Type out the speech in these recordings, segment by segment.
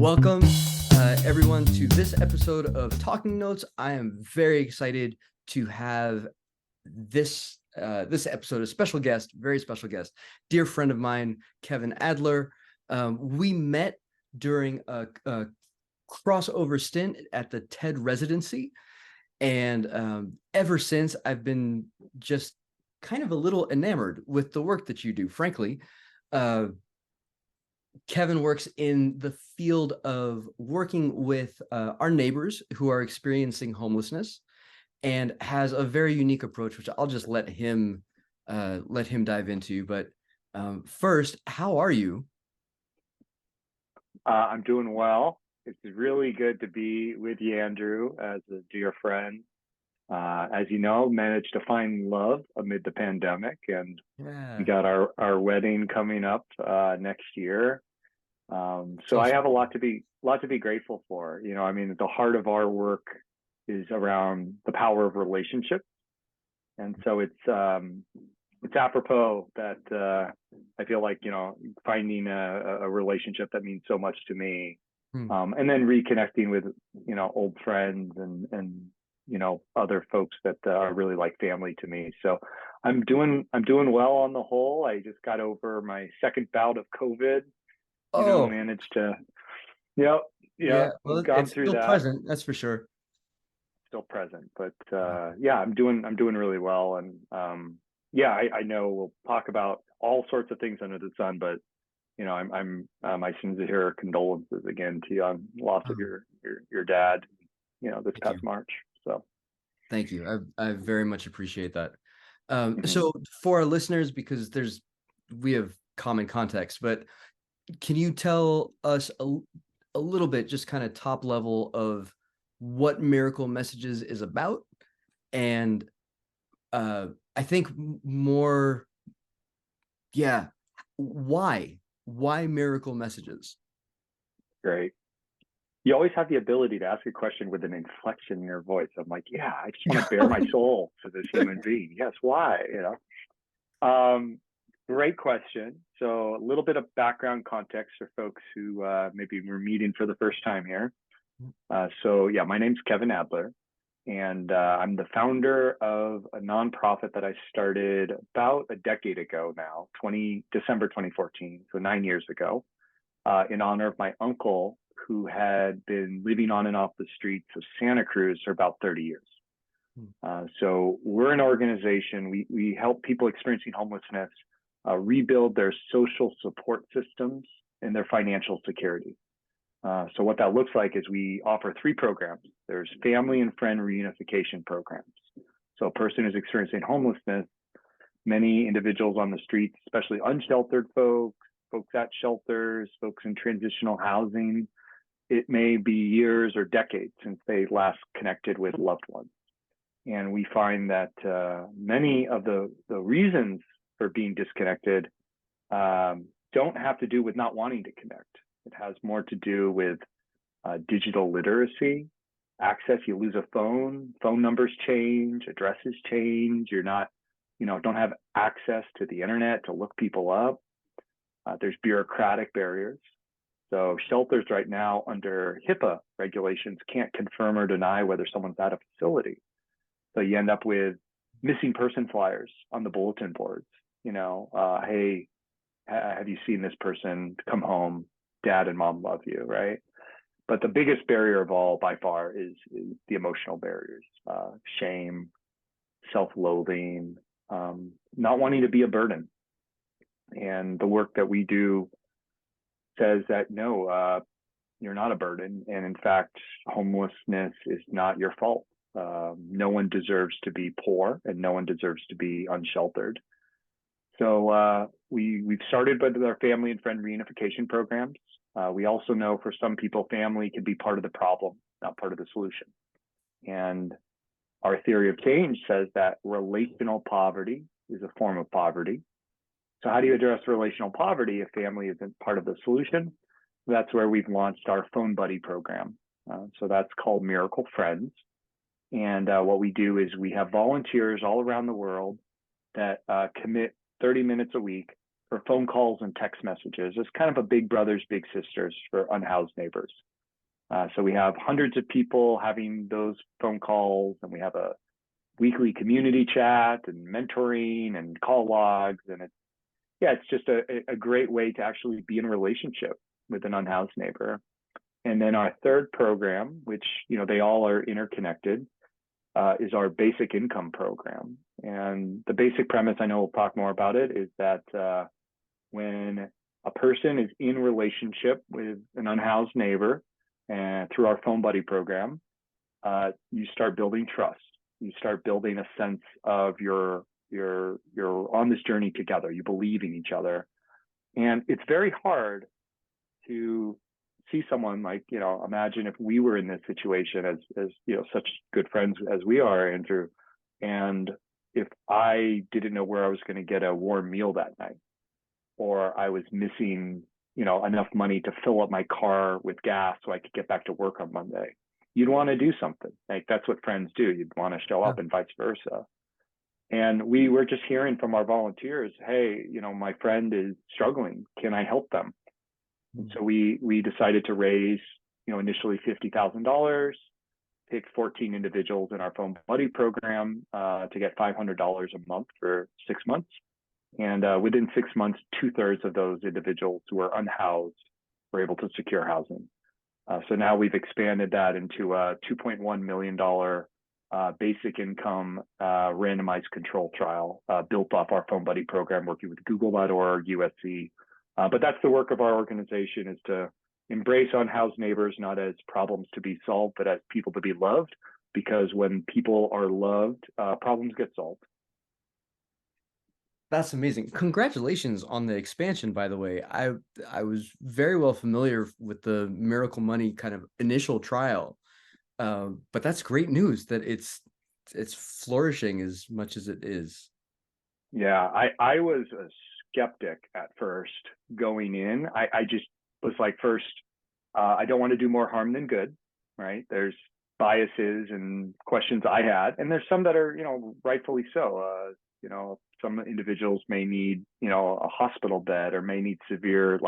Welcome, everyone, to this episode of Talking Notes. I am very excited to have this episode a special guest, very special guest, dear friend of mine, Kevin Adler. We met during a crossover stint at the TED residency, and ever since I've been just kind of a little enamored with the work that you do, frankly. Kevin works in the field of working with our neighbors who are experiencing homelessness and has a very unique approach, which I'll just let him dive into. But first, how are you? I'm doing well. It's really good to be with you, Andrew, as a dear friend. As you know, managed to find love amid the pandemic, and we got our wedding coming up next year. So I have a lot to be grateful for. You know, I mean, the heart of our work is around the power of relationships, and so it's apropos that I feel like, you know, finding a relationship that means so much to me, and then reconnecting with, you know, old friends and you know, other folks that are really like family to me. So I'm doing well on the whole. I just got over my second bout of COVID. You know, managed to, yeah, well, gone it's through still that. present, that's for sure. Still present, but yeah, I'm doing really well, and yeah, I know we'll talk about all sorts of things under the sun, but you know, I'm my sincere condolences again to you on loss of your dad, you know, this past March. So thank you. I very much appreciate that. So for our listeners, because we have common context, but can you tell us a little bit, just kind of top level, of what Miracle Messages is about? And I think more, why Miracle Messages? Great. You always have the ability to ask a question with an inflection in your voice. I'm like, yeah, I just want to bare my soul to this human being. Yes, why? You know, great question. So a little bit of background context for folks who maybe we're meeting for the first time here. So yeah, my name's Kevin Adler, and I'm the founder of a nonprofit that I started about a decade ago now, December 2014, so 9 years ago, in honor of my uncle, who had been living on and off the streets of Santa Cruz for about 30 years. So we're an organization. We help people experiencing homelessness rebuild their social support systems and their financial security. So what that looks like is we offer 3 programs. There's family and friend reunification programs. So a person who's experiencing homelessness, many individuals on the streets, especially unsheltered folks at shelters, folks in transitional housing, it may be years or decades since they last connected with loved ones. And we find that many of the reasons for being disconnected don't have to do with not wanting to connect. It has more to do with digital literacy, access. You lose a phone numbers change, addresses change. You're not, you know, don't have access to the internet to look people up. There's bureaucratic barriers. So shelters right now under HIPAA regulations can't confirm or deny whether someone's at a facility. So you end up with missing person flyers on the bulletin boards. You know, hey, have you seen this person? Come home. Dad and mom love you, right? But the biggest barrier of all, by far, is the emotional barriers: shame, self-loathing, not wanting to be a burden. And the work that we do says that no, you're not a burden, and in fact, homelessness is not your fault. No one deserves to be poor, and no one deserves to be unsheltered. So we've started with our family and friend reunification programs. We also know for some people, family can be part of the problem, not part of the solution. And our theory of change says that relational poverty is a form of poverty. So how do you address relational poverty if family isn't part of the solution? That's where we've launched our Phone Buddy program. So that's called Miracle Friends. And what we do is we have volunteers all around the world that commit 30 minutes a week or phone calls and text messages. It's kind of a big brothers, big sisters for unhoused neighbors. So we have hundreds of people having those phone calls, and we have a weekly community chat and mentoring and call logs. And it's just a great way to actually be in a relationship with an unhoused neighbor. And then our third program, which, they all are interconnected, is our basic income program. And the basic premise, I know we'll talk more about it, is that when a person is in relationship with an unhoused neighbor, and through our Phone Buddy program, you start building trust. You start building a sense of you're on this journey together. You believe in each other, and it's very hard to see someone like, imagine if we were in this situation as such good friends as we are, Andrew, and if I didn't know where I was going to get a warm meal that night, or I was missing enough money to fill up my car with gas so I could get back to work on Monday. You'd want to do something. Like, that's what friends do. You'd want to show up, and vice versa. And we were just hearing from our volunteers, hey, my friend is struggling. Can I help them? And so we decided to raise, initially $50,000, pick 14 individuals in our Phone Buddy program to get $500 a month for 6 months. And within 6 months, 2/3 of those individuals who were unhoused were able to secure housing. So now we've expanded that into a $2.1 million basic income randomized control trial built off our Phone Buddy program, working with Google.org, USC. But that's the work of our organization, is to embrace unhoused neighbors, not as problems to be solved, but as people to be loved. Because when people are loved, problems get solved. That's amazing. Congratulations on the expansion, by the way. I was very well familiar with the Miracle Money kind of initial trial, but that's great news that it's flourishing as much as it is. Yeah, I was a skeptic at first going in. I just was like, first, I don't want to do more harm than good, right? There's biases and questions I had, and there's some that are, rightfully so. Some individuals may need, a hospital bed, or may need severe,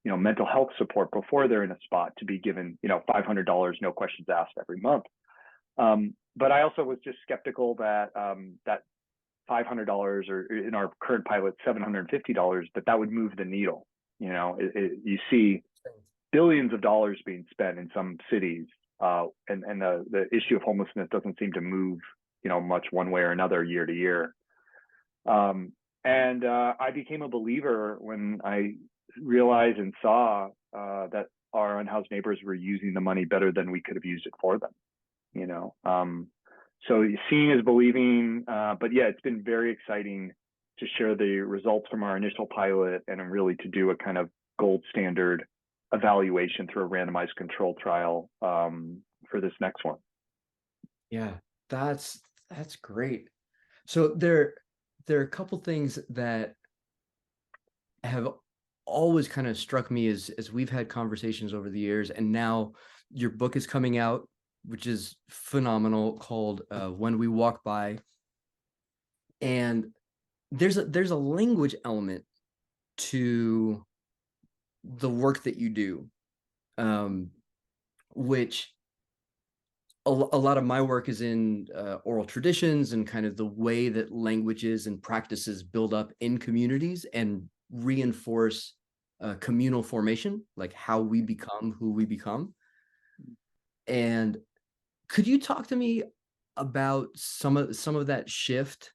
mental health support before they're in a spot to be given, $500, no questions asked every month. But I also was just skeptical that that $500, or in our current pilot, $750, that would move the needle. You see billions of dollars being spent in some cities, and the issue of homelessness doesn't seem to move, much one way or another year to year. And I became a believer when I realized and saw that our unhoused neighbors were using the money better than we could have used it for them. So seeing is believing. But yeah, it's been very exciting to share the results from our initial pilot, and really to do a kind of gold standard evaluation through a randomized control trial for this next one. Yeah, that's great. So there are a couple things that have always kind of struck me as we've had conversations over the years, and now your book is coming out, which is phenomenal, called When We Walk By. And there's a language element to the work that you do, which a lot of my work is in oral traditions, and kind of the way that languages and practices build up in communities and reinforce communal formation, like how we become who we become. And could you talk to me about some of that shift?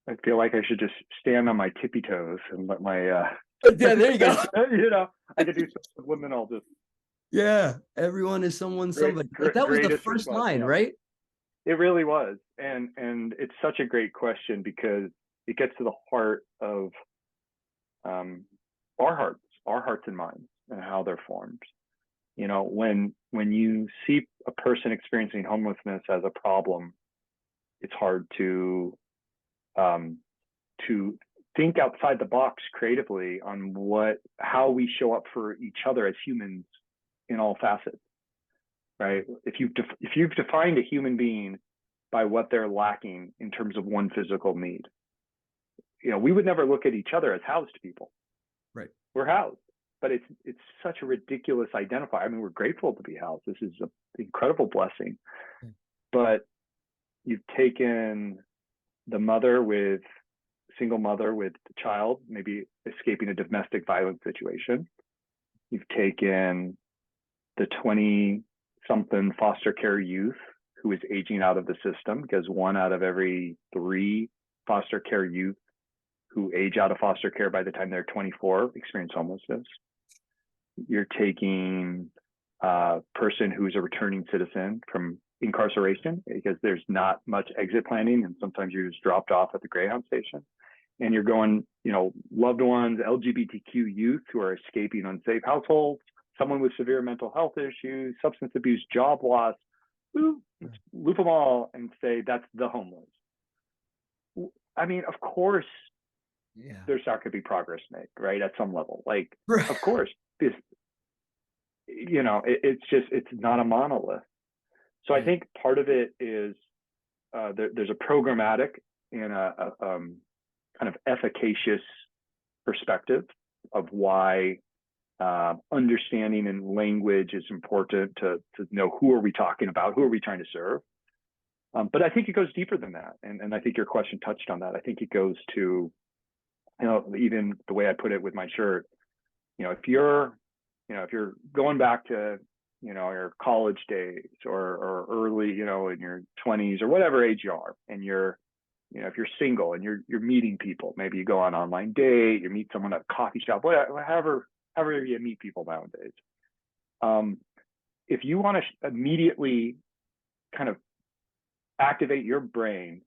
I feel like I should just stand on my tippy toes and let my Yeah, there you go. I could do some subliminal just. Yeah, everyone is someone, somebody. Like, that was the first line, right? It really was. And it's such a great question, because it gets to the heart of our hearts and minds, and how they're formed. When you see a person experiencing homelessness as a problem, it's hard to think outside the box creatively on how we show up for each other as humans in all facets, right? If you've defined a human being by what they're lacking in terms of one physical need, we would never look at each other as housed people. Right. We're housed, but it's such a ridiculous identifier. I mean, we're grateful to be housed. This is an incredible blessing. But you've taken the single mother with a child, maybe escaping a domestic violence situation. You've taken the 20-something foster care youth who is aging out of the system, because 1 out of every 3 foster care youth who age out of foster care by the time they're 24 experience homelessness. You're taking a person who's a returning citizen from incarceration, because there's not much exit planning, and sometimes you're just dropped off at the Greyhound station. And you're going, loved ones, LGBTQ youth who are escaping unsafe households, someone with severe mental health issues, substance abuse, job loss. Let's loop them all and say that's the homeless. I mean, of course, there's not going to be progress made, right? At some level, like, of course, this, it's not a monolith. So I think part of it is there's a programmatic and a kind of efficacious perspective of why understanding and language is important to know who are we talking about, who are we trying to serve. But I think it goes deeper than that, and I think your question touched on that. I think it goes to, even the way I put it with my shirt, if you're going back to, your college days or early, in your 20s or whatever age you are, and you're, if you're single and you're meeting people, maybe you go on online date, you meet someone at a coffee shop, however you meet people nowadays. If you want to immediately kind of activate your brain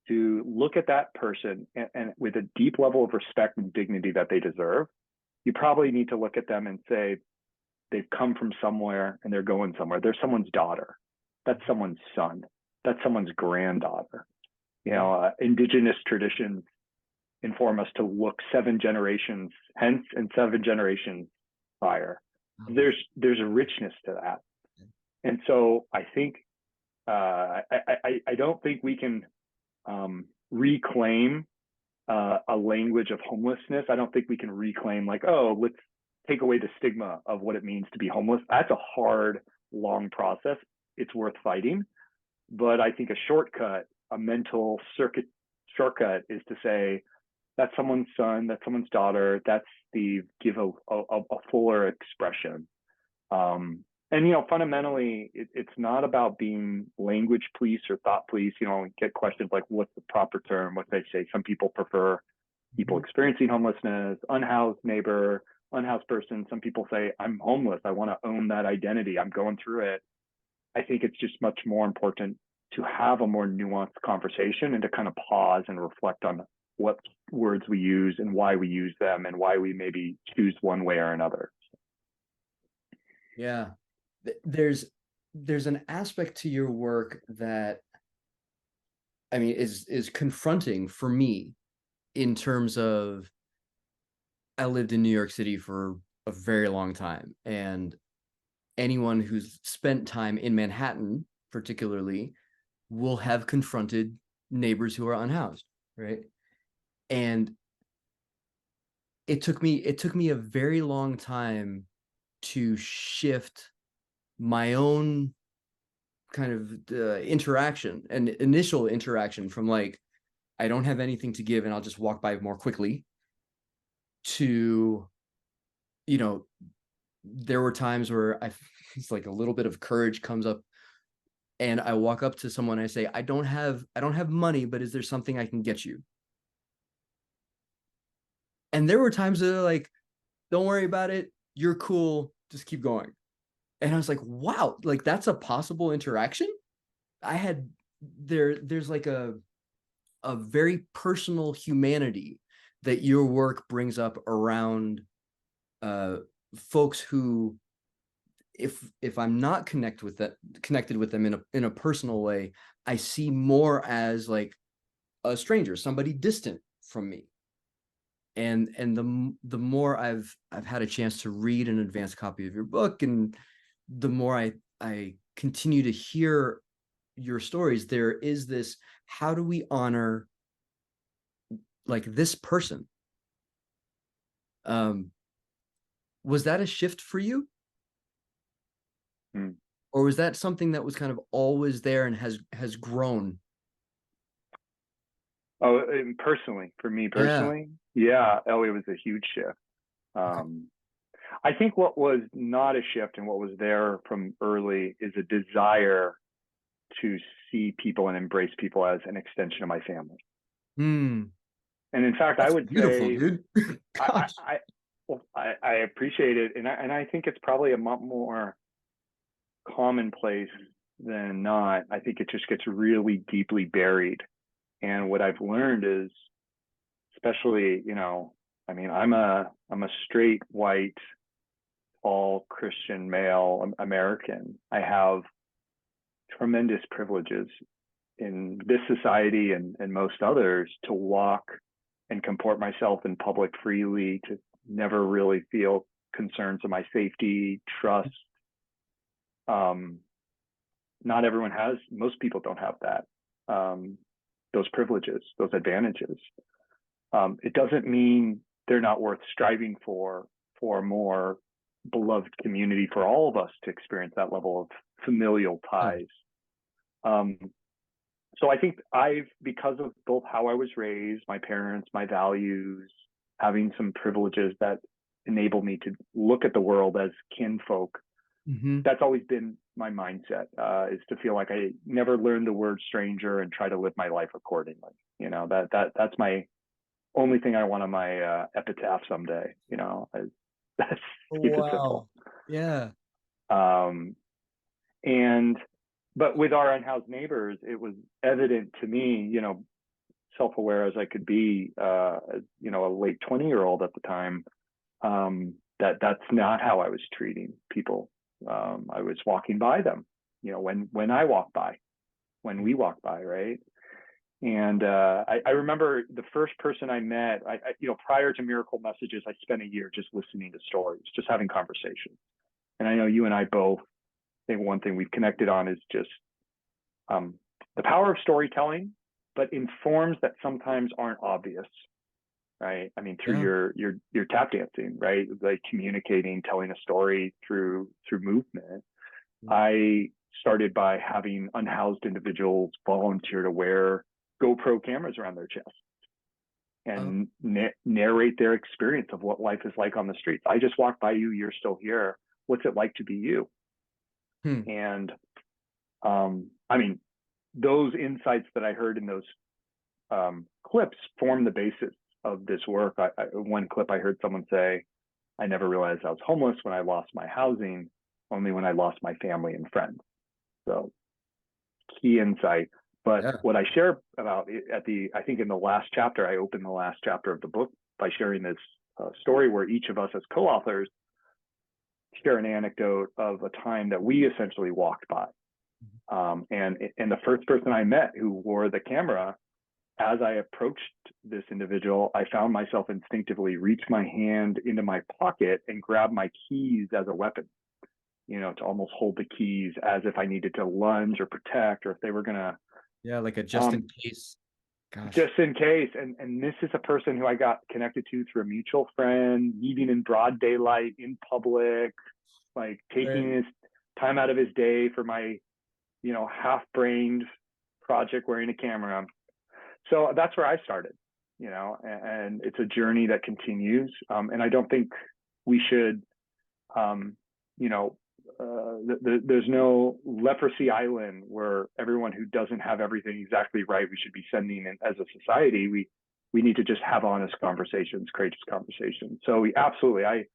to look at that person and with a deep level of respect and dignity that they deserve, you probably need to look at them and say, they've come from somewhere and they're going somewhere. They're someone's daughter. That's someone's son. That's someone's granddaughter. Indigenous traditions inform us to look 7 generations hence and 7 generations prior. There's a richness to that. And so I think, I don't think we can reclaim a language of homelessness. I don't think we can reclaim like, let's take away the stigma of what it means to be homeless. That's a hard, long process. It's worth fighting. But I think a shortcut, a mental shortcut, is to say, that's someone's son, that's someone's daughter, that's Steve, give a fuller expression. And fundamentally, it's not about being language police or thought police. Get questions like, what's the proper term? What they say? Some people prefer people experiencing homelessness, unhoused neighbor, unhoused person. Some people say, I'm homeless. I want to own that identity. I'm going through it. I think it's just much more important to have a more nuanced conversation and to kind of pause and reflect on what words we use and why we use them and why we maybe choose one way or another. Yeah. There's an aspect to your work that, I mean, is confronting for me, in terms of, I lived in New York City for a very long time, and anyone who's spent time in Manhattan particularly will have confronted neighbors who are unhoused, right? And it took me a very long time to shift my own kind of interaction and initial interaction from like, I don't have anything to give and I'll just walk by more quickly, to, there were times where it's like a little bit of courage comes up and I walk up to someone and I say, I don't have money, but is there something I can get you? And there were times that are like, don't worry about it, you're cool, just keep going. And I was like, wow, like that's a possible interaction. There's like a very personal humanity that your work brings up around folks who, if I'm not connected with them in a personal way, I see more as like a stranger, somebody distant from me. And the more I've had a chance to read an advanced copy of your book, and the more I continue to hear your stories, there is this, how do we honor like this person. Was that a shift for you? Hmm. Or was that something that was kind of always there and has grown? Oh, and personally, for me Yeah. personally, yeah. Oh, it was a huge shift. Okay. I think what was not a shift and what was there from early is a desire to see people and embrace people as an extension of my family. Hmm. And in fact, I That's would beautiful, say dude. I Gosh. I, well, I appreciate it, and I think it's probably a lot more commonplace than not. I think it just gets really deeply buried. And what I've learned is, especially, I mean, I'm a straight white, tall Christian male American. I have tremendous privileges in this society and most others to walk and comport myself in public freely, to never really feel concerns of my safety, trust. Not everyone has, most people don't have that, those privileges, those advantages. It doesn't mean they're not worth striving for a more beloved community for all of us to experience that level of familial Yeah. ties. So I think because of both how I was raised, my parents, my values, having some privileges that enable me to look at the world as kinfolk, Mm-hmm. that's always been my mindset, is to feel like I never learned the word stranger and try to live my life accordingly. That's my only thing I want on my epitaph someday. That's keep it simple. Wow. Yeah. Um, and but with our unhoused neighbors, it was evident to me, self-aware as I could be, a late 20-year-old at the time, that's not how I was treating people. I was walking by them, when I walk by, when we walk by, right? And I remember the first person I met, prior to Miracle Messages, I spent a year just listening to stories, just having conversations. And I know you and I both think one thing we've connected on is just the power of storytelling, but in forms that sometimes aren't obvious, right? I mean, through Yeah. your tap dancing, right? Like communicating, telling a story through movement. I started by having unhoused individuals volunteer to wear GoPro cameras around their chest Oh. and narrate their experience of what life is like on the streets. I just walked by you, you're still here. What's it like to be you? Hmm. And I mean, those insights that I heard in those clips form the basis of this work. One clip I heard someone say, I never realized I was homeless when I lost my housing, only when I lost my family and friends. So key insight. But Yeah. what I share about I think in the last chapter, I opened the last chapter of the book by sharing this story where each of us as co-authors share an anecdote of a time that we essentially walked by. And the first person I met who wore the camera, as I approached this individual, I found myself instinctively reach my hand into my pocket and grab my keys as a weapon, to almost hold the keys as if I needed to lunge or protect, or if they were going to, Yeah. Like a just in case. Gosh. just in case. And this is a person who I got connected to through a mutual friend, meeting in broad daylight in public, like taking Right. his time out of his day for my, half-brained project wearing a camera. So that's where I started, and it's a journey that continues. And I don't think we should, there's no leprosy island where everyone who doesn't have everything exactly right, we should be sending in as a society. We need to just have honest conversations, courageous conversations. So I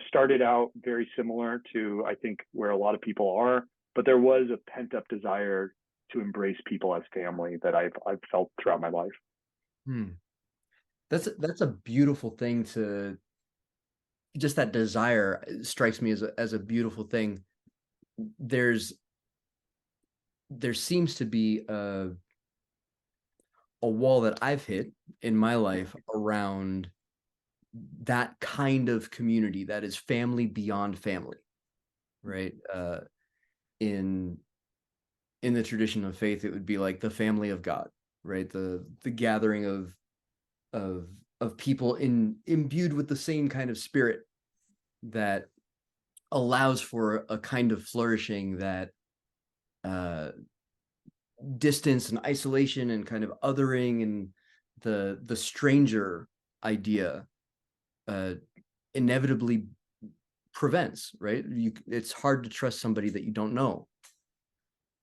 started out very similar to, I think, where a lot of people are, but there was a pent up desire to embrace people as family that I've felt throughout my life. Hmm. That's a beautiful thing to just that desire strikes me as a beautiful thing. There's there seems to be a wall that I've hit in my life around that kind of community that is family beyond family, right? In in the tradition of faith, it would be like the family of God, right? The gathering of people imbued with the same kind of spirit that allows for a kind of flourishing that distance and isolation and kind of othering and the stranger idea inevitably prevents, right? It's hard to trust somebody that you don't know.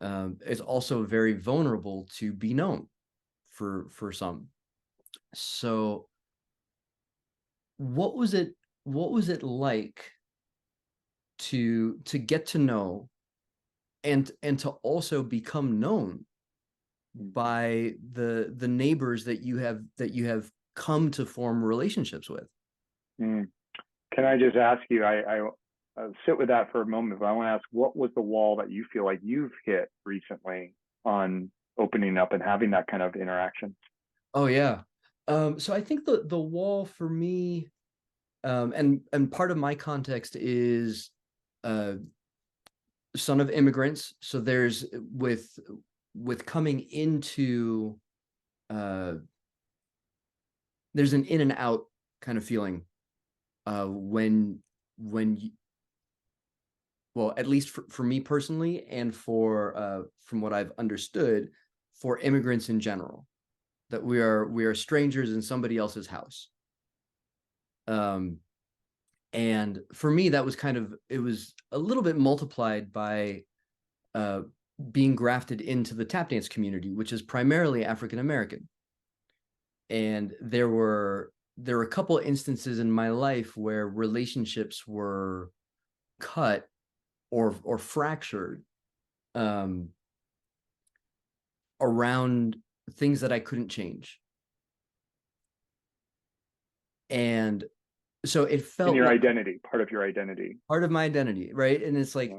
It's also very vulnerable to be known for some. So what was it like to get to know and to also become known by the neighbors that you have come to form relationships with? Can I just ask you, I sit with that for a moment, but I want to ask, what was the wall that you feel like you've hit recently on opening up and having that kind of interaction? Oh yeah. So I think the wall for me, and part of my context is son of immigrants. So there's with coming into there's an in and out kind of feeling when you, well, at least for me personally, and for from what I've understood, for immigrants in general, that we are strangers in somebody else's house. And for me, that was it was a little bit multiplied by being grafted into the tap dance community, which is primarily African American. And there were a couple of instances in my life where relationships were cut or fractured around things that I couldn't change. And so it felt in your like identity, part of your identity, part of my identity, right? And it's like,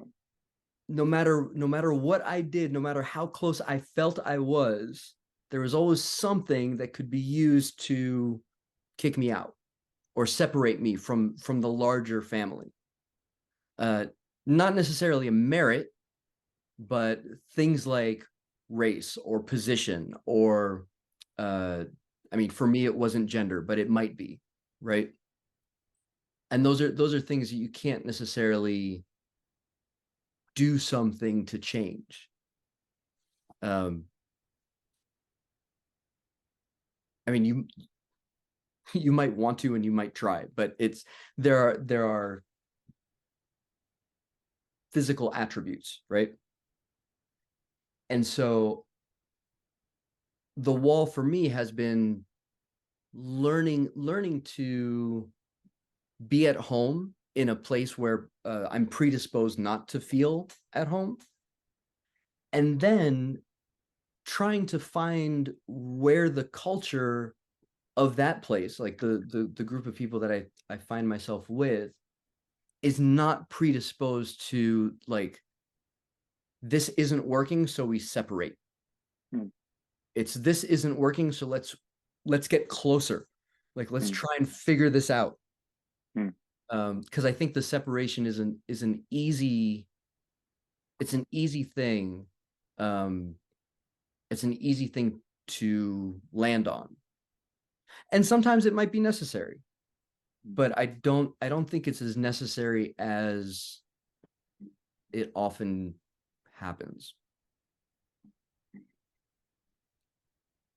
no matter what I did, no matter how close I felt I was, there was always something that could be used to kick me out or separate me from the larger family. Not necessarily a merit, but things like race or position or I mean, for me it wasn't gender, but it might be, right? And those are things that you can't necessarily do something to change. I mean, you might want to and you might try, but there are physical attributes, right? And so the wall for me has been learning to be at home in a place where I'm predisposed not to feel at home, and then trying to find where the culture of that place, like the group of people that I find myself with, is not predisposed to, like, this isn't working, so we separate. It's this isn't working, so let's get closer. Like, let's try and figure this out. Because I think the separation is an easy thing. It's an easy thing to land on. And sometimes it might be necessary, but I don't think it's as necessary as it often happens.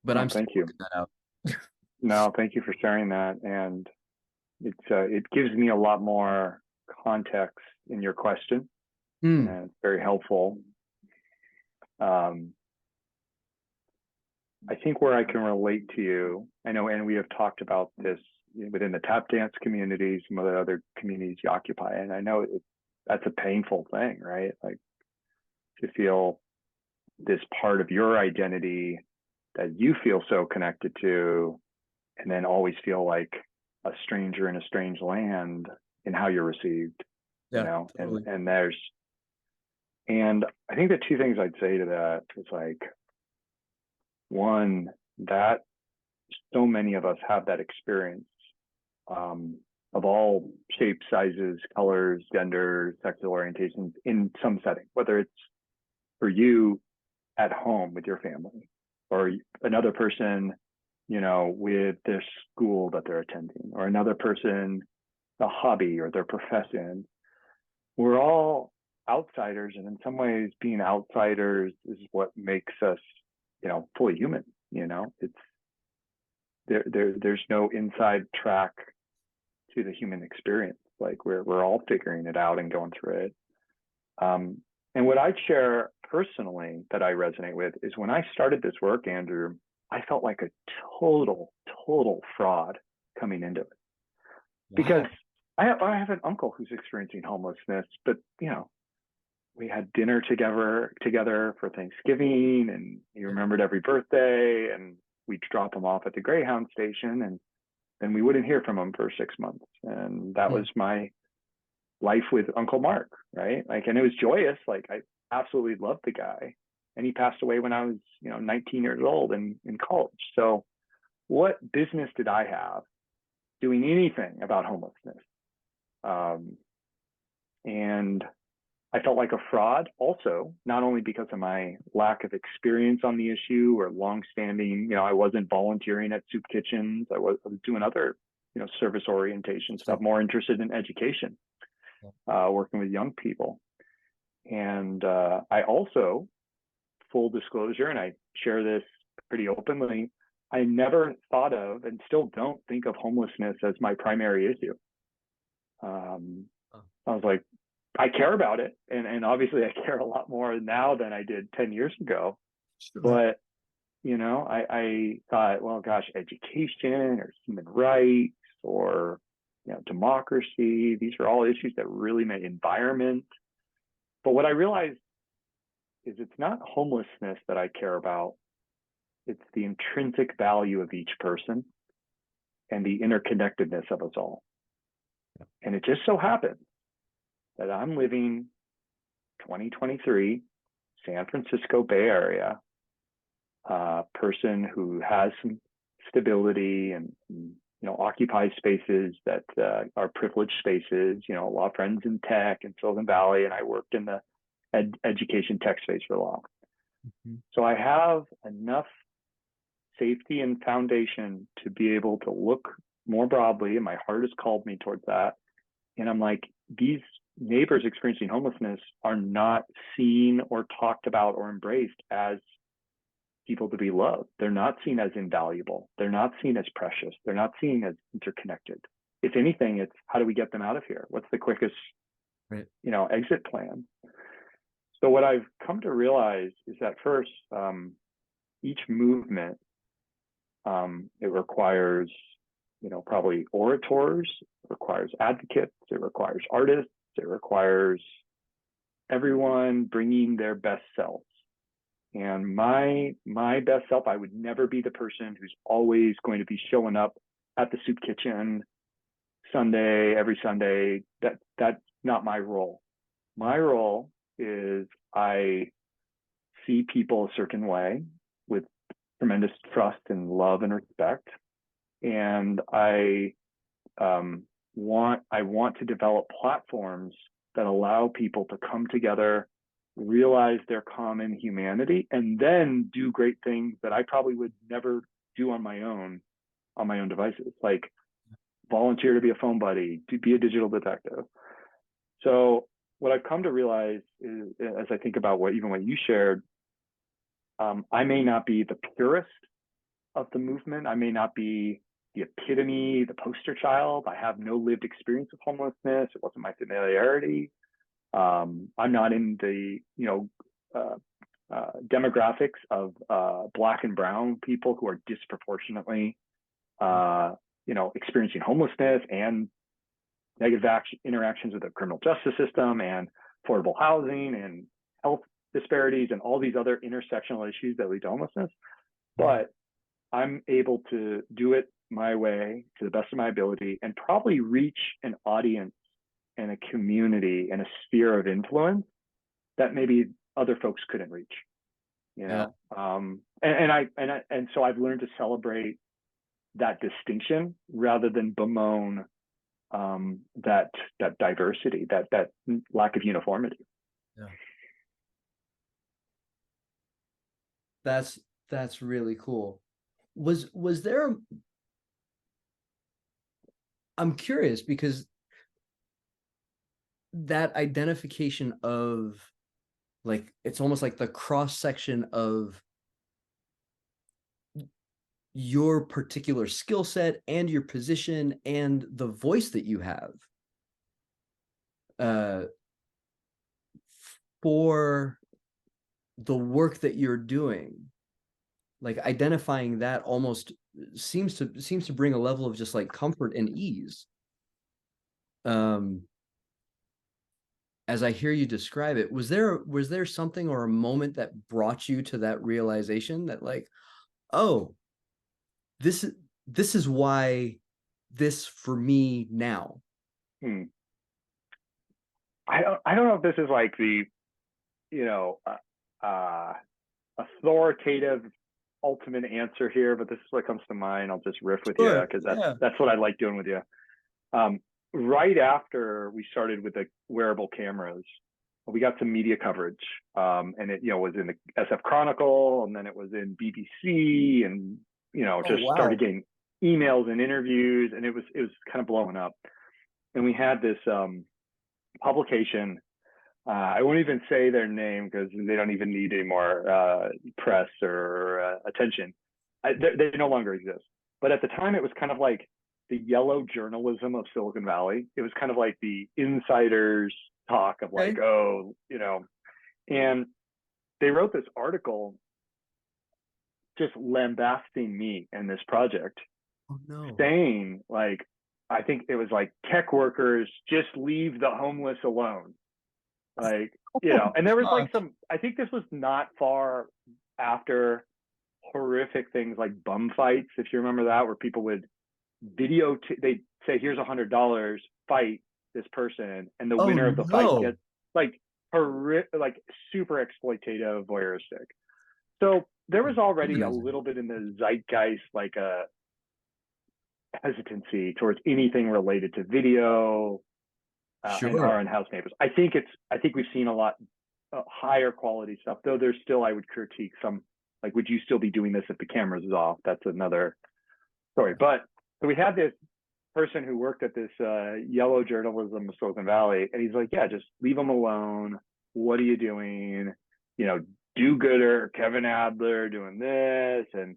But I'm thank you. that out. No, thank you for sharing that. And it gives me a lot more context in your question. And it's very helpful. I think where I can relate to you, I know, and we have talked about this within the tap dance community, some of the other communities you occupy, and I know that's a painful thing, right? Like, to feel this part of your identity that you feel so connected to, and then always feel like a stranger in a strange land in how you're received. Yeah, you know, totally. and I think the two things I'd say to that is, like, one, that so many of us have that experience, of all shapes, sizes, colors, gender, sexual orientations in some setting, whether it's for you at home with your family, or another person with their school that they're attending, or another person, a hobby or their profession. We're all outsiders, and in some ways being outsiders is what makes us, fully human. It's there's no inside track to the human experience. Like we're all figuring it out and going through it. And what I'd share personally that I resonate with is when I started this work, Andrew, I felt like a total fraud coming into it. Because I have an uncle who's experiencing homelessness, but we had dinner together for Thanksgiving, and he remembered every birthday, and we'd drop him off at the Greyhound station, and then we wouldn't hear from him for 6 months. And that was my life with Uncle Mark, right? And it was joyous. I absolutely loved the guy. And he passed away when I was, 19 years old and in college. So what business did I have doing anything about homelessness? And I felt like a fraud also, not only because of my lack of experience on the issue or longstanding, I wasn't volunteering at soup kitchens. I was doing other, service orientation stuff, more interested in education, working with young people. And I also, full disclosure, and I share this pretty openly, I never thought of, and still don't think of, homelessness as my primary issue. I was like, I care about it. And obviously I care a lot more now than I did 10 years ago. Sure. But, I thought, well, gosh, education or human rights or, democracy, these are all issues that really make environment. But what I realized is it's not homelessness that I care about. It's the intrinsic value of each person and the interconnectedness of us all. And it just so happens that I'm living 2023, San Francisco Bay Area, person who has some stability and occupies spaces that are privileged spaces, a lot of friends in tech in Silicon Valley, and I worked in the education tech space for a while. Mm-hmm. So I have enough safety and foundation to be able to look more broadly, and my heart has called me towards that. And I'm like, these neighbors experiencing homelessness are not seen or talked about or embraced as people to be loved. They're not seen as invaluable. They're not seen as precious. They're not seen as interconnected. If anything, it's how do we get them out of here? What's the quickest, exit plan? So what I've come to realize is that first, each movement, it requires, probably orators, it requires advocates, it requires artists, it requires everyone bringing their best selves. And my best self, I would never be the person who's always going to be showing up at the soup kitchen every Sunday. That's not my role. My role is I see people a certain way with tremendous trust and love and respect. And I want to develop platforms that allow people to come together, realize their common humanity, and then do great things that I probably would never do on my own devices, like volunteer to be a phone buddy, to be a digital detective. So what I've come to realize is, as I think about what you shared, I may not be the purest of the movement. I may not be the epitome, the poster child. I have no lived experience of homelessness. It wasn't my familiarity. I'm not in the, demographics of Black and brown people who are disproportionately, experiencing homelessness and negative interactions with the criminal justice system and affordable housing and health disparities and all these other intersectional issues that lead to homelessness. But I'm able to do it my way to the best of my ability and probably reach an audience and a community and a sphere of influence that maybe other folks couldn't reach, And so I've learned to celebrate that distinction rather than bemoan that diversity, that lack of uniformity. Yeah. That's really cool. was there, I'm curious because that identification of, like, it's almost like the cross section of your particular skill set and your position and the voice that you have for the work that you're doing, like identifying that almost seems to bring a level of just like comfort and ease. As I hear you describe it, was there something or a moment that brought you to that realization that, like, oh, this is why this for me now? I don't know if this is like the, authoritative ultimate answer here, but this is what comes to mind. I'll just riff with you because that's what I like doing with you. Right after we started with the wearable cameras, we got some media coverage, and it was in the SF Chronicle, and then it was in BBC, and started getting emails and interviews, and it was kind of blowing up. And we had this publication. I won't even say their name because they don't even need any more press or attention. They no longer exist. But at the time, it was kind of like the yellow journalism of Silicon Valley. It was kind of like the insiders talk of like, and they wrote this article just lambasting me and this project, saying like, I think it was like, tech workers, just leave the homeless alone. Like, and there was like I think this was not far after horrific things like bum fights, if you remember that, where people would they'd say, here's $100, fight this person, and the winner of the fight gets like super exploitative, voyeuristic. So there was already a little bit in the zeitgeist, like a hesitancy towards anything related to video and our Unhoused neighbors. I think we've seen a lot higher quality stuff, though there's still, I would critique some, like, would you still be doing this if the cameras is off? That's another story. But so we had this person who worked at this yellow journalism of Silicon Valley, and he's like, yeah, just leave them alone. What are you doing? Do-gooder, Kevin Adler doing this, and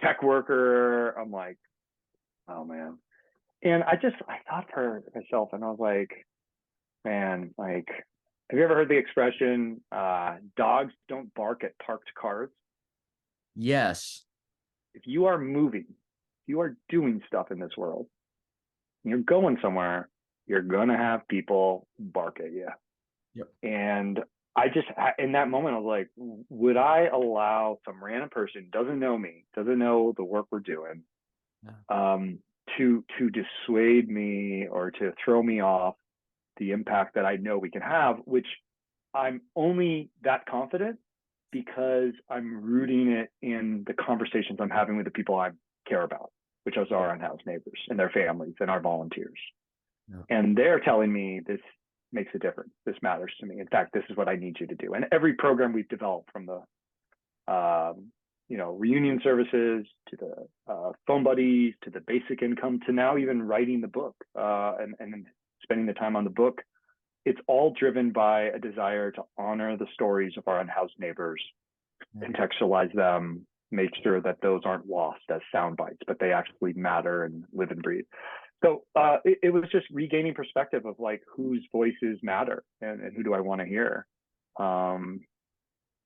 tech worker. I'm like, oh man. And I thought for myself, and I was like, man, like, have you ever heard the expression, dogs don't bark at parked cars? Yes. If you are moving, if you are doing stuff in this world, you're going somewhere, you're going to have people bark at you. Yep. And I just, in that moment, I was like, would I allow some random person, doesn't know me, doesn't know the work we're doing, to dissuade me or to throw me off the impact that I know we can have, which I'm only that confident because I'm rooting it in the conversations I'm having with the people I care about, which are our unhoused neighbors and their families and our volunteers. Yeah. And they're telling me this makes a difference. This matters to me. In fact, this is what I need you to do. And every program we've developed, from the reunion services to the phone buddies to the basic income to now even writing the book and spending the time on the book, it's all driven by a desire to honor the stories of our unhoused neighbors, contextualize them, make sure that those aren't lost as sound bites, but they actually matter and live and breathe. So it was just regaining perspective of like whose voices matter and who do I want to hear.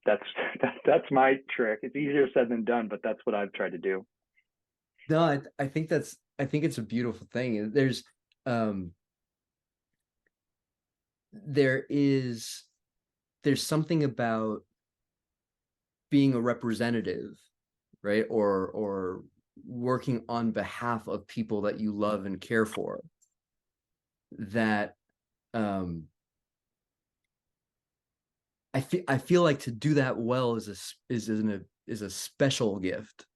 That's my trick. It's easier said than done, but that's what I've tried to do. No, I think it's a beautiful thing. There's something about being a representative, right? Or working on behalf of people that you love and care for, that I feel like to do that well is a special gift,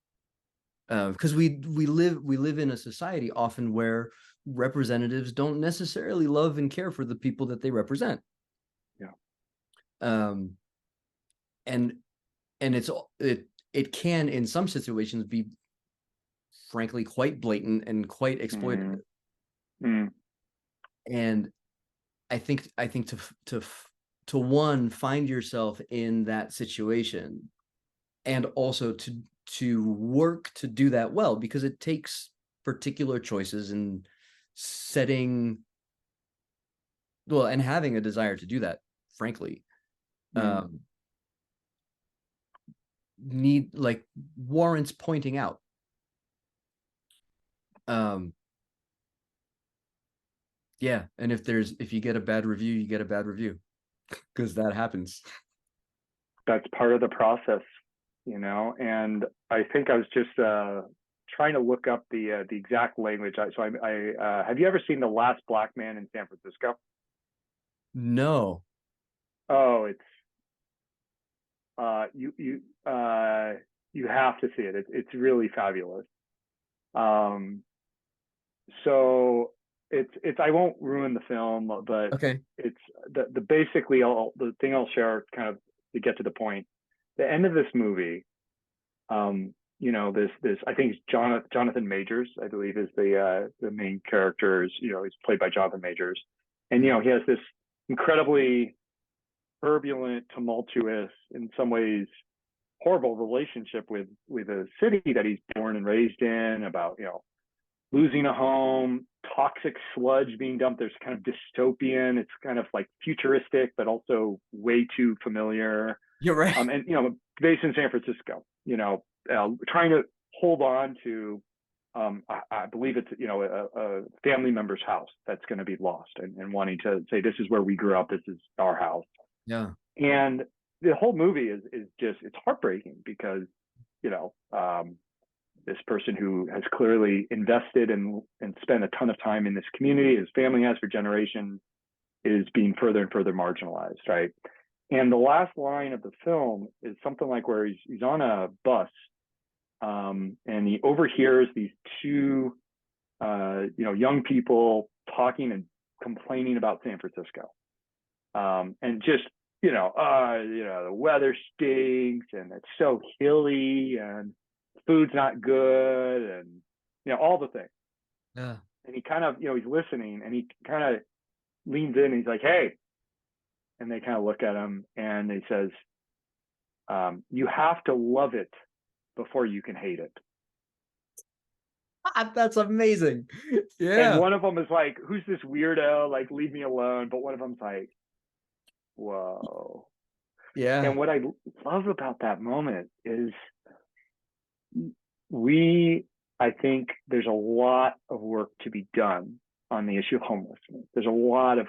because we live in a society often where representatives don't necessarily love and care for the people that they represent. Yeah. And it can, in some situations, be frankly quite blatant and quite exploitative. And I think to one, find yourself in that situation, and also to work to do that well, because it takes particular choices and setting, well, and having a desire to do that, frankly, need, like, warrants pointing out. Yeah, and if you get a bad review, you get a bad review, because that happens. That's part of the process, you know. And I think I was just trying to look up the exact language. So I have you ever seen The Last Black Man in San Francisco? No. Oh, it's you have to see it. It's really fabulous. So it's I won't ruin the film, but Okay. it's the basically all the thing I'll share, kind of to get to the point. The end of this movie, you know, this I think Jonathan Majors, I believe, is the main character. Is, you know, he's played by Jonathan Majors, and you know, he has this incredibly turbulent, tumultuous, in some ways horrible relationship with a city that he's born and raised in, about, you know, losing a home, toxic sludge being dumped. There's kind of dystopian. It's kind of like futuristic, but also way too familiar. You're right. And, you know, based in San Francisco, you know, trying to hold on to, I believe it's, you know, a family member's house that's going to be lost, and wanting to say, this is where we grew up. This is our house. Yeah. And the whole movie is just, it's heartbreaking, because, you know, this person who has clearly invested and spent a ton of time in this community, his family has for generations, is being further and further marginalized, right? And the last line of the film is something like where he's on a bus, and he overhears these two, you know, young people talking and complaining about San Francisco, and just, you know, the weather stinks, and it's so hilly, and food's not good, and, you know, all the things. Yeah. And he kind of, you know, he's listening, and he kind of leans in, and he's like, hey. And they kind of look at him, and he says, you have to love it before you can hate it. That's amazing. Yeah. And one of them is like, who's this weirdo? Like, leave me alone. But one of them's like, whoa. Yeah. And what I love about that moment is I think there's a lot of work to be done on the issue of homelessness. There's a lot of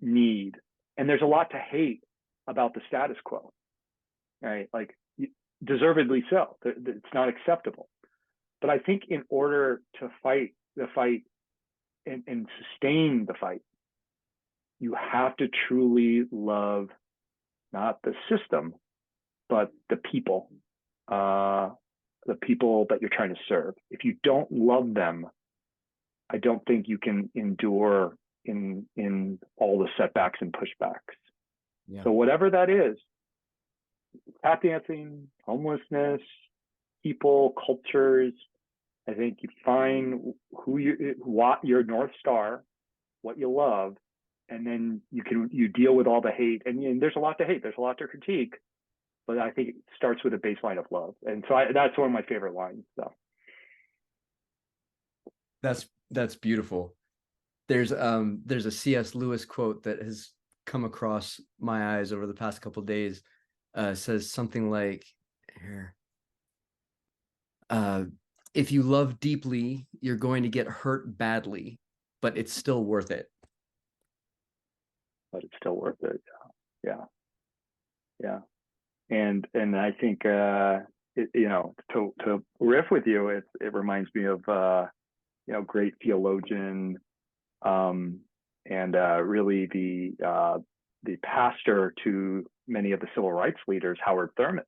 need, and there's a lot to hate about the status quo, right? Like, deservedly so. It's not acceptable. But I think in order to fight the fight and sustain the fight, you have to truly love not the system, but the people that you're trying to serve. If you don't love them, I don't think you can endure in all the setbacks and pushbacks. Yeah. So whatever that is, tap dancing, homelessness, people, cultures, I think you find what your North Star, what you love, and then you deal with all the hate. And there's a lot to hate, there's a lot to critique, but I think it starts with a baseline of love. And so that's one of my favorite lines. So that's beautiful. There's a C.S. Lewis quote that has come across my eyes over the past couple of days. Says something like, here, if you love deeply, you're going to get hurt badly, but it's still worth it. But it's still worth it. Yeah. And I think, you know, to riff with you, it reminds me of, you know, great theologian, and really the pastor to many of the civil rights leaders, Howard Thurman.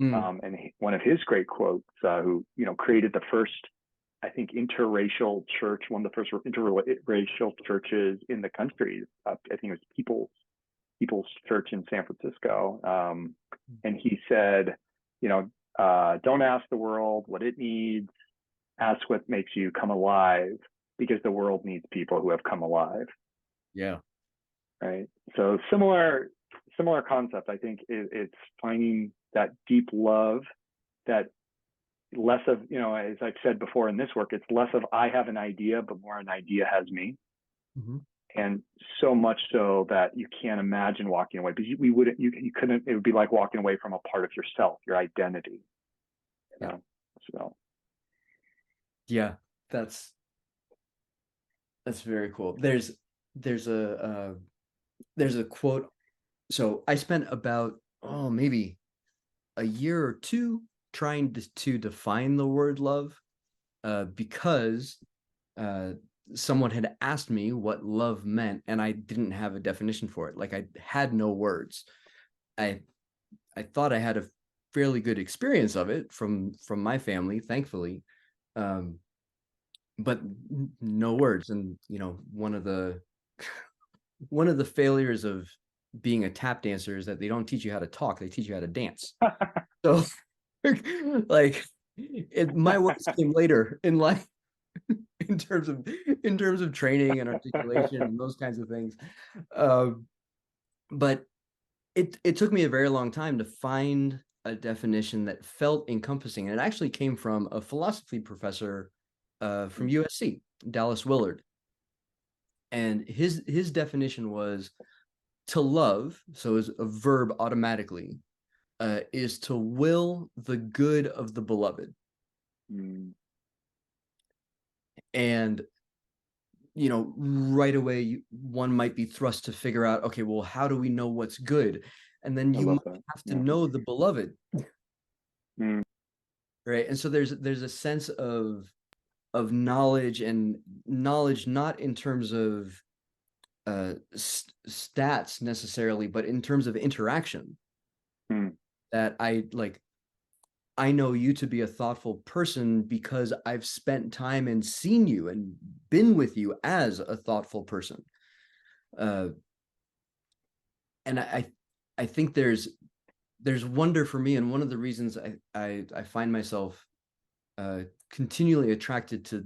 And one of his great quotes, who, you know, created the first, I think, interracial church, one of the first interracial churches in the country. I think it was People's Church in San Francisco. And he said, don't ask the world what it needs, ask what makes you come alive, because the world needs people who have come alive. Yeah. Right. So similar concept. I think it's finding that deep love, that less of, as I've said before in this work, it's less of I have an idea, but more an idea has me. Mm-hmm. And so much so that you can't imagine walking away, because you couldn't, it would be like walking away from a part of yourself, your identity. Yeah. So. Yeah, that's very cool. There's a quote. So I spent about maybe a year or two trying to define the word love, because someone had asked me what love meant, and I didn't have a definition for it. Like, I had no words. I thought I had a fairly good experience of it from my family, thankfully, but no words. And one of the failures of being a tap dancer is that they don't teach you how to talk; they teach you how to dance. So, like, my words came later in life, in terms of training and articulation and those kinds of things. But it took me a very long time to find a definition that felt encompassing. And it actually came from a philosophy professor from USC, Dallas Willard. And his definition was, to love, so as a verb automatically, is to will the good of the beloved. And right away, one might be thrust to figure out, okay, well, how do we know what's good? And then you might have to know the beloved. Right. And so there's a sense of knowledge, and knowledge not in terms of stats necessarily, but in terms of interaction. That I know you to be a thoughtful person because I've spent time and seen you and been with you as a thoughtful person. And I think there's wonder for me, and one of the reasons I find myself continually attracted to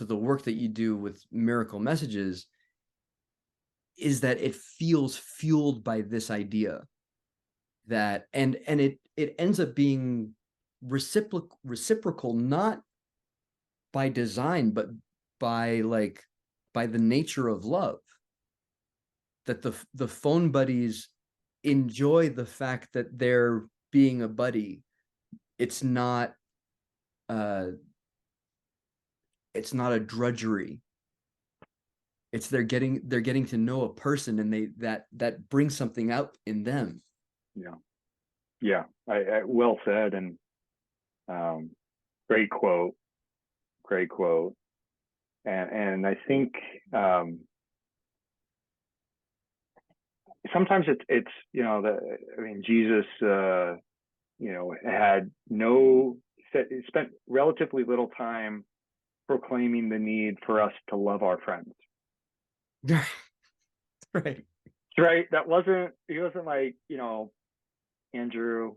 the work that you do with Miracle Messages is that it feels fueled by this idea that, and it ends up being reciprocal, not by design, but by the nature of love, that the phone buddies enjoy the fact that they're being a buddy. It's not a drudgery. It's they're getting to know a person, and that brings something out in them. Yeah. I well said. And great quote. And I think sometimes it's Jesus spent relatively little time proclaiming the need for us to love our friends. Right. That he wasn't like, Andrew,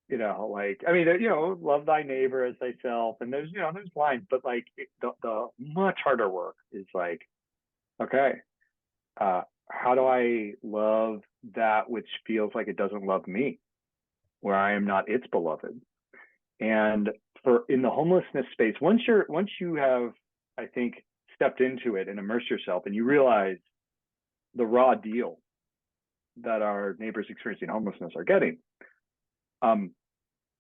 love thy neighbor as thyself. And there's lines, but the much harder work is like, okay, how do I love that which feels like it doesn't love me, where I am not its beloved? And in the homelessness space, once you have, I think, stepped into it and immersed yourself, and you realize the raw deal that our neighbors experiencing homelessness are getting,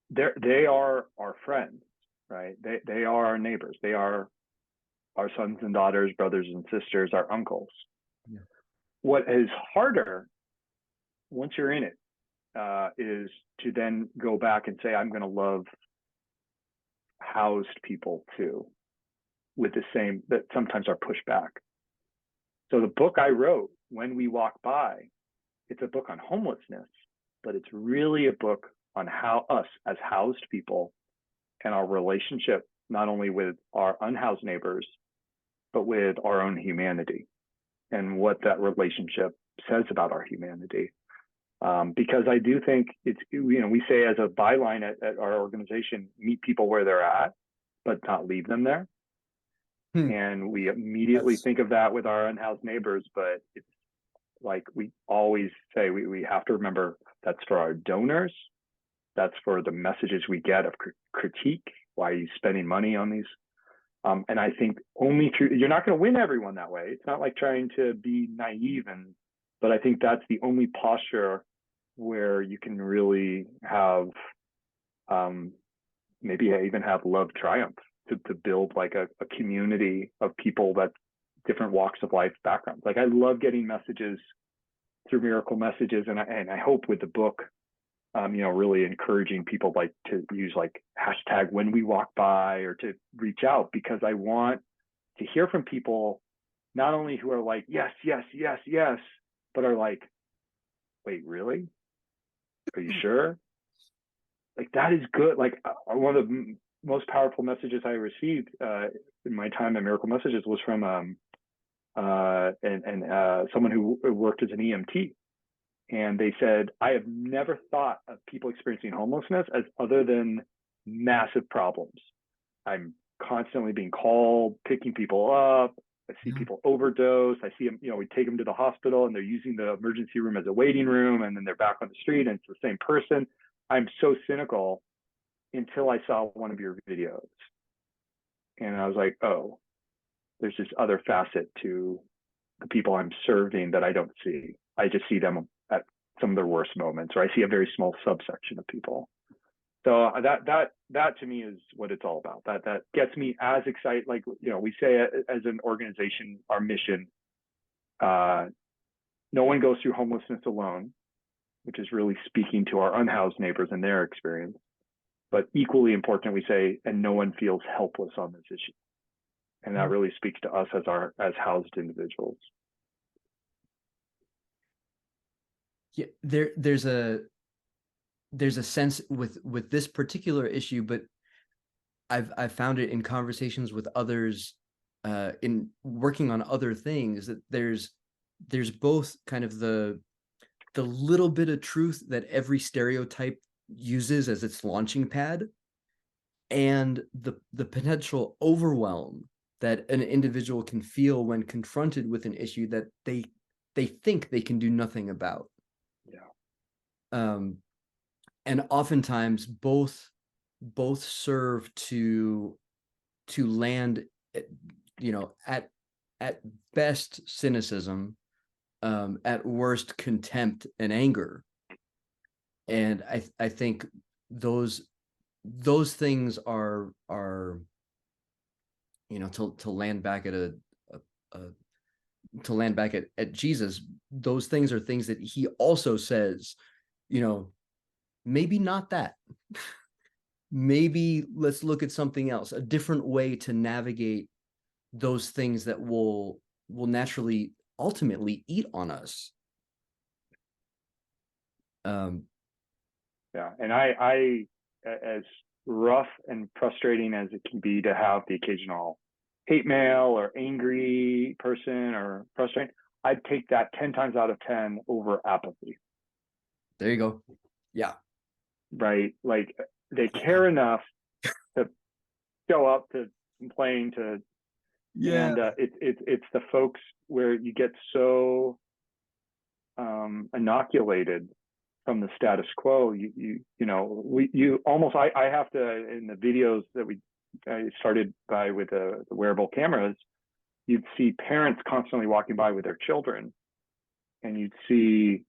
they are our friends, right? They are our neighbors. They are our sons and daughters, brothers and sisters, our uncles. Yeah. What is harder, once you're in it, is to then go back and say, I'm going to love housed people too, with the same, that sometimes are pushed back. So the book I wrote, When We Walk By, it's a book on homelessness, but it's really a book on how us as housed people and our relationship, not only with our unhoused neighbors, but with our own humanity, and what that relationship says about our humanity. Because I do think it's, we say as a byline at our organization, meet people where they're at, but not leave them there. And we immediately think of that with our unhoused neighbors, but it's like we always say, we have to remember that's for our donors. That's for the messages we get of critique. Why are you spending money on these? And I think only through, you're not going to win everyone that way. It's not like trying to be naive, but I think that's the only posture where you can really have, maybe even have love triumph to build like a community of people that different walks of life backgrounds. Like I love getting messages through Miracle Messages, and I hope with the book, really encouraging people like to use like hashtag when we walk by, or to reach out, because I want to hear from people, not only who are like, yes, yes, yes, yes, but are like, wait, really? Are you sure? Like that is good. Like one of the most powerful messages I received in my time at Miracle Messages was from someone who worked as an EMT. And they said, I have never thought of people experiencing homelessness as other than massive problems. I'm constantly being called, picking people up. I see people overdose. I see them, we take them to the hospital and they're using the emergency room as a waiting room, and then they're back on the street and it's the same person. I'm so cynical until I saw one of your videos. And I was like, oh, there's this other facet to the people I'm serving that I don't see. I just see them at some of their worst moments, or I see a very small subsection of people. So that to me is what it's all about. That gets me as excited. Like, we say as an organization, our mission, no one goes through homelessness alone, which is really speaking to our unhoused neighbors and their experience. But equally important, we say, and no one feels helpless on this issue. And that really speaks to us as housed individuals. Yeah, there's a sense with this particular issue, but I've found it in conversations with others, in working on other things, that there's both kind of the little bit of truth that every stereotype uses as its launching pad, and the potential overwhelm that an individual can feel when confronted with an issue that they think they can do nothing about. Yeah. And oftentimes both serve to land, at best cynicism, at worst contempt and anger. And I think those things are to land back at to land back at Jesus. Those things are things that he also says, maybe not that. Maybe let's look at something else, a different way to navigate those things that will naturally ultimately eat on us. Yeah. And I, as rough and frustrating as it can be to have the occasional hate mail or angry person or frustrating, I'd take that 10 times out of 10 over apathy. There you go. Yeah. Right. Like they care enough to show up, to complain, to, and it's the folks where you get so inoculated from the status quo. You almost, I have to, in the videos that I started by with the wearable cameras, you'd see parents constantly walking by with their children, and you'd see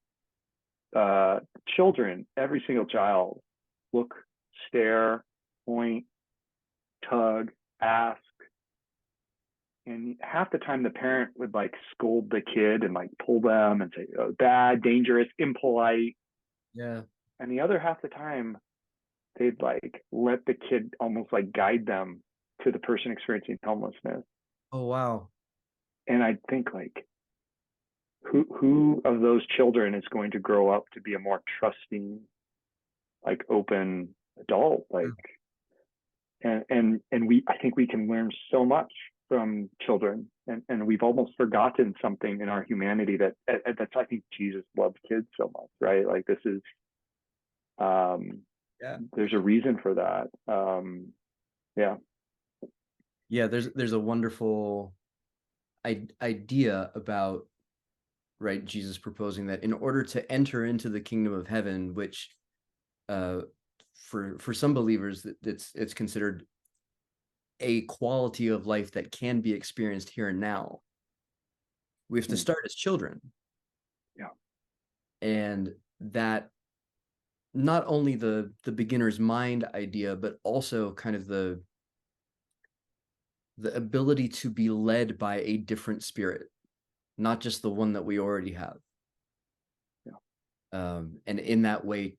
children, every single child, look, stare, point, tug, ask. And half the time the parent would like scold the kid and like pull them and say, oh, bad, dangerous, impolite. Yeah. And the other half the time they'd like let the kid almost like guide them to the person experiencing homelessness. Oh, wow. And I think like, who of those children is going to grow up to be a more trusting, like open adult? Like, and I think we can learn so much from children, and we've almost forgotten something in our humanity that's I think Jesus loved kids so much, right? Like this is there's a reason for that. There's a wonderful idea about, right, Jesus proposing that in order to enter into the kingdom of heaven, which for some believers it's considered a quality of life that can be experienced here and now, we have to start as children. And that not only the beginner's mind idea, but also kind of the ability to be led by a different spirit, not just the one that we already have. And in that way,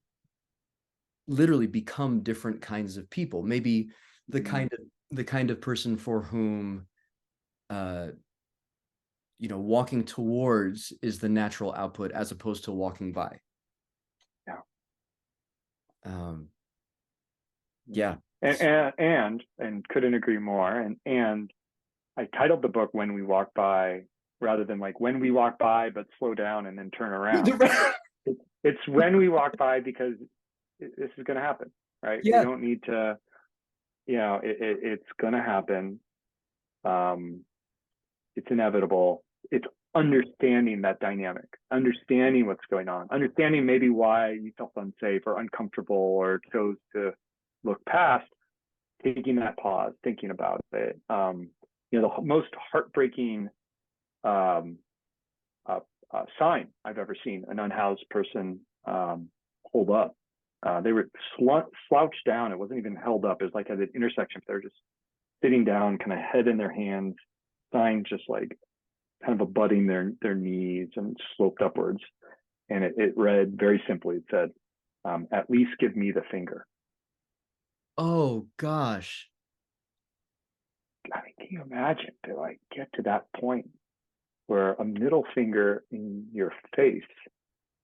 literally become different kinds of people. Maybe the kind of person for whom walking towards is the natural output as opposed to walking by. And couldn't agree more. And I titled the book "When We Walk By" rather than like "When We Walk By but slow down and then turn around." It's when we walk by, because this is going to happen, right? We don't need to, it's going to happen. It's inevitable. It's understanding that dynamic, understanding what's going on, understanding maybe why you felt unsafe or uncomfortable or chose to look past, taking that pause, thinking about it. The most heartbreaking sign I've ever seen an unhoused person hold up. They were slouched down. It wasn't even held up. It was like at an intersection. They're just sitting down, kind of head in their hands, sign just like kind of abutting their knees and sloped upwards. And it read very simply, it said, "At least give me the finger." Oh gosh. I mean, can you imagine to like get to that point where a middle finger in your face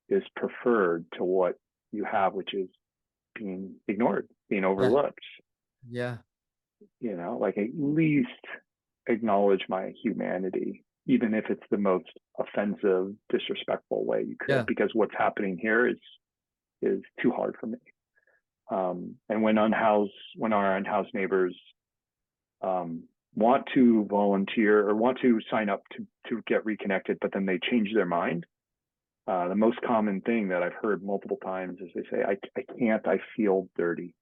is preferred to what you have, which is being ignored, being overlooked? Like at least acknowledge my humanity, even if it's the most offensive, disrespectful way you could, because what's happening here is too hard for me. And when our unhoused neighbors want to volunteer or want to sign up to get reconnected, but then they change their mind, the most common thing that I've heard multiple times is they say, I can't, I feel dirty.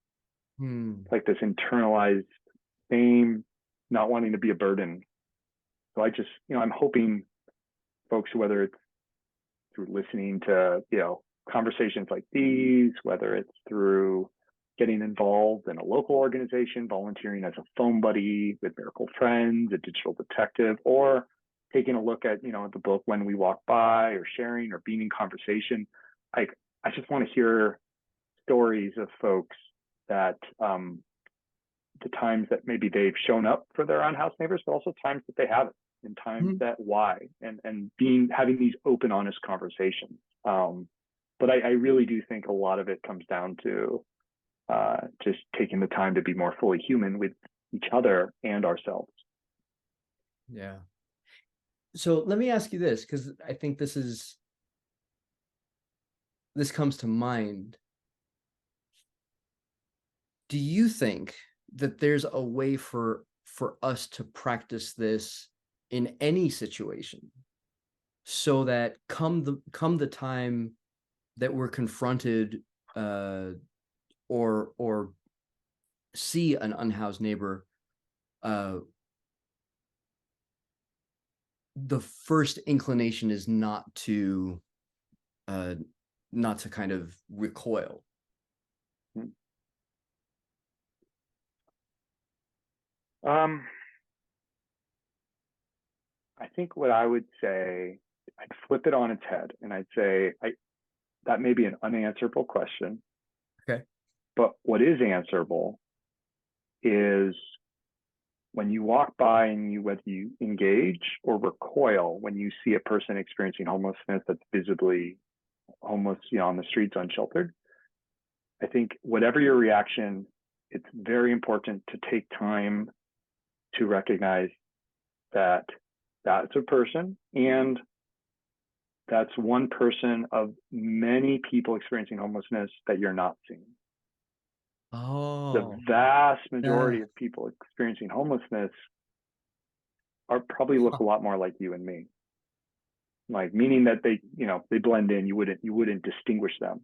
Like this internalized shame, not wanting to be a burden. So I just, I'm hoping folks, whether it's through listening to, conversations like these, whether it's through getting involved in a local organization, volunteering as a phone buddy with Miracle Friends, a digital detective, or taking a look at, the book When We Walk By, or sharing or being in conversation. I just want to hear stories of folks that the times that maybe they've shown up for their unhoused neighbors, but also times that they haven't, and times that why, and having these open, honest conversations. But I really do think a lot of it comes down to just taking the time to be more fully human with each other and ourselves. Yeah. So let me ask you this, because I think this comes to mind. Do you think that there's a way for us to practice this in any situation, so that come the time that we're confronted or see an unhoused neighbor, the first inclination is not to kind of recoil? I think what I would say, I'd flip it on its head, and I'd say that may be an unanswerable question. Okay. But what is answerable is when you walk by and whether you engage or recoil when you see a person experiencing homelessness that's visibly homeless, on the streets, unsheltered. I think whatever your reaction, it's very important to take time to recognize that that's a person, and that's one person of many people experiencing homelessness that you're not seeing. The Oh, vast yeah. majority of people experiencing homelessness are probably look a lot more like you and me. Like, meaning that they, they blend in, you wouldn't distinguish them.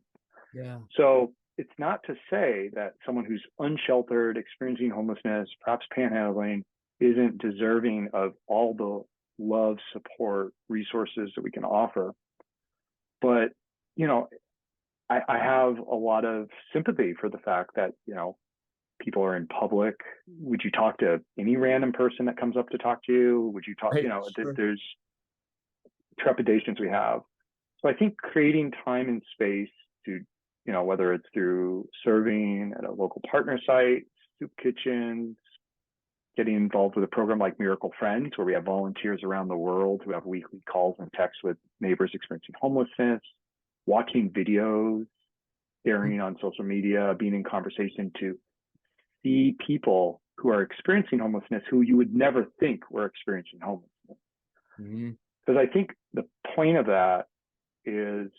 Yeah. So it's not to say that someone who's unsheltered, experiencing homelessness, perhaps panhandling, isn't deserving of all the love, support, resources that we can offer. But, I have a lot of sympathy for the fact that, people are in public. Would you talk to any random person that comes up to talk to you? Would you talk, Right. Sure. there's trepidations we have. So I think creating time and space to, whether it's through serving at a local partner site, soup kitchens, getting involved with a program like Miracle Friends, where we have volunteers around the world who have weekly calls and texts with neighbors experiencing homelessness, watching videos, sharing on social media, being in conversation to see people who are experiencing homelessness who you would never think were experiencing homelessness. Mm-hmm. Because I think the point of that is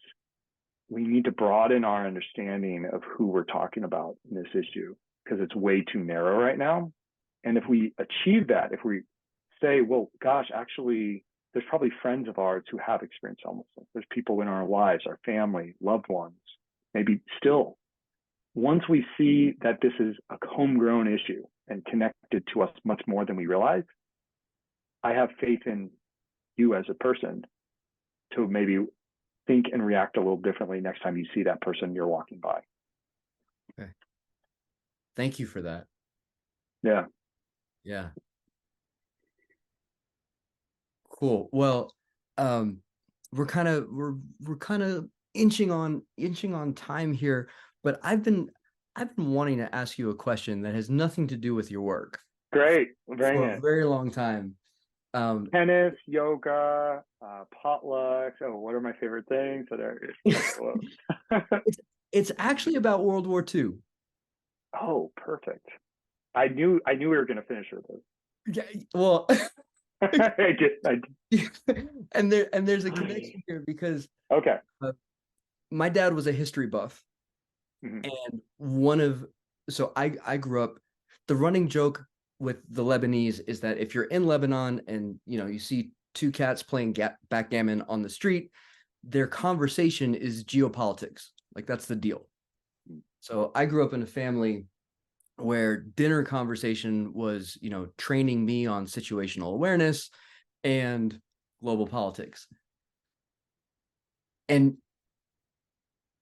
we need to broaden our understanding of who we're talking about in this issue, because it's way too narrow right now. And if we achieve that, if we say, well, gosh, actually, there's probably friends of ours who have experienced homelessness. There's people in our lives, our family, loved ones, maybe still. Once we see that this is a homegrown issue and connected to us much more than we realize, I have faith in you as a person to maybe think and react a little differently next time you see that person you're walking by. Okay. Thank you for that. Yeah. Yeah. Cool. Well, we're kind of inching on time here, but I've been wanting to ask you a question that has nothing to do with your work Great. Bring for it. a very long time. Tennis, yoga, potlucks. Oh, what are my favorite things? It's actually about World War II. Oh, perfect. I knew we were going to finish with this. Yeah, well, I did. and there's a connection here because Okay. My dad was a history buff, Mm-hmm. and so I grew up. The running joke with the Lebanese is that if you're in Lebanon and you see two cats playing backgammon on the street, their conversation is geopolitics. Like, that's the deal. So I grew up in a family where dinner conversation was, training me on situational awareness and global politics. And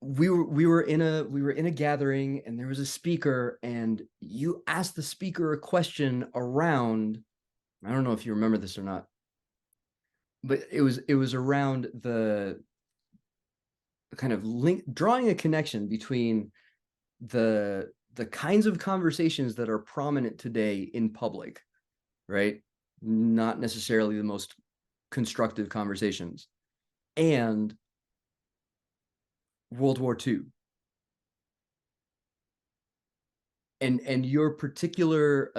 we were in a gathering, and there was a speaker, and you asked the speaker a question around, I don't know if you remember this or not, but it was around the kind of drawing a connection between the kinds of conversations that are prominent today in public, right? Not necessarily the most constructive conversations, and World War II. And your particular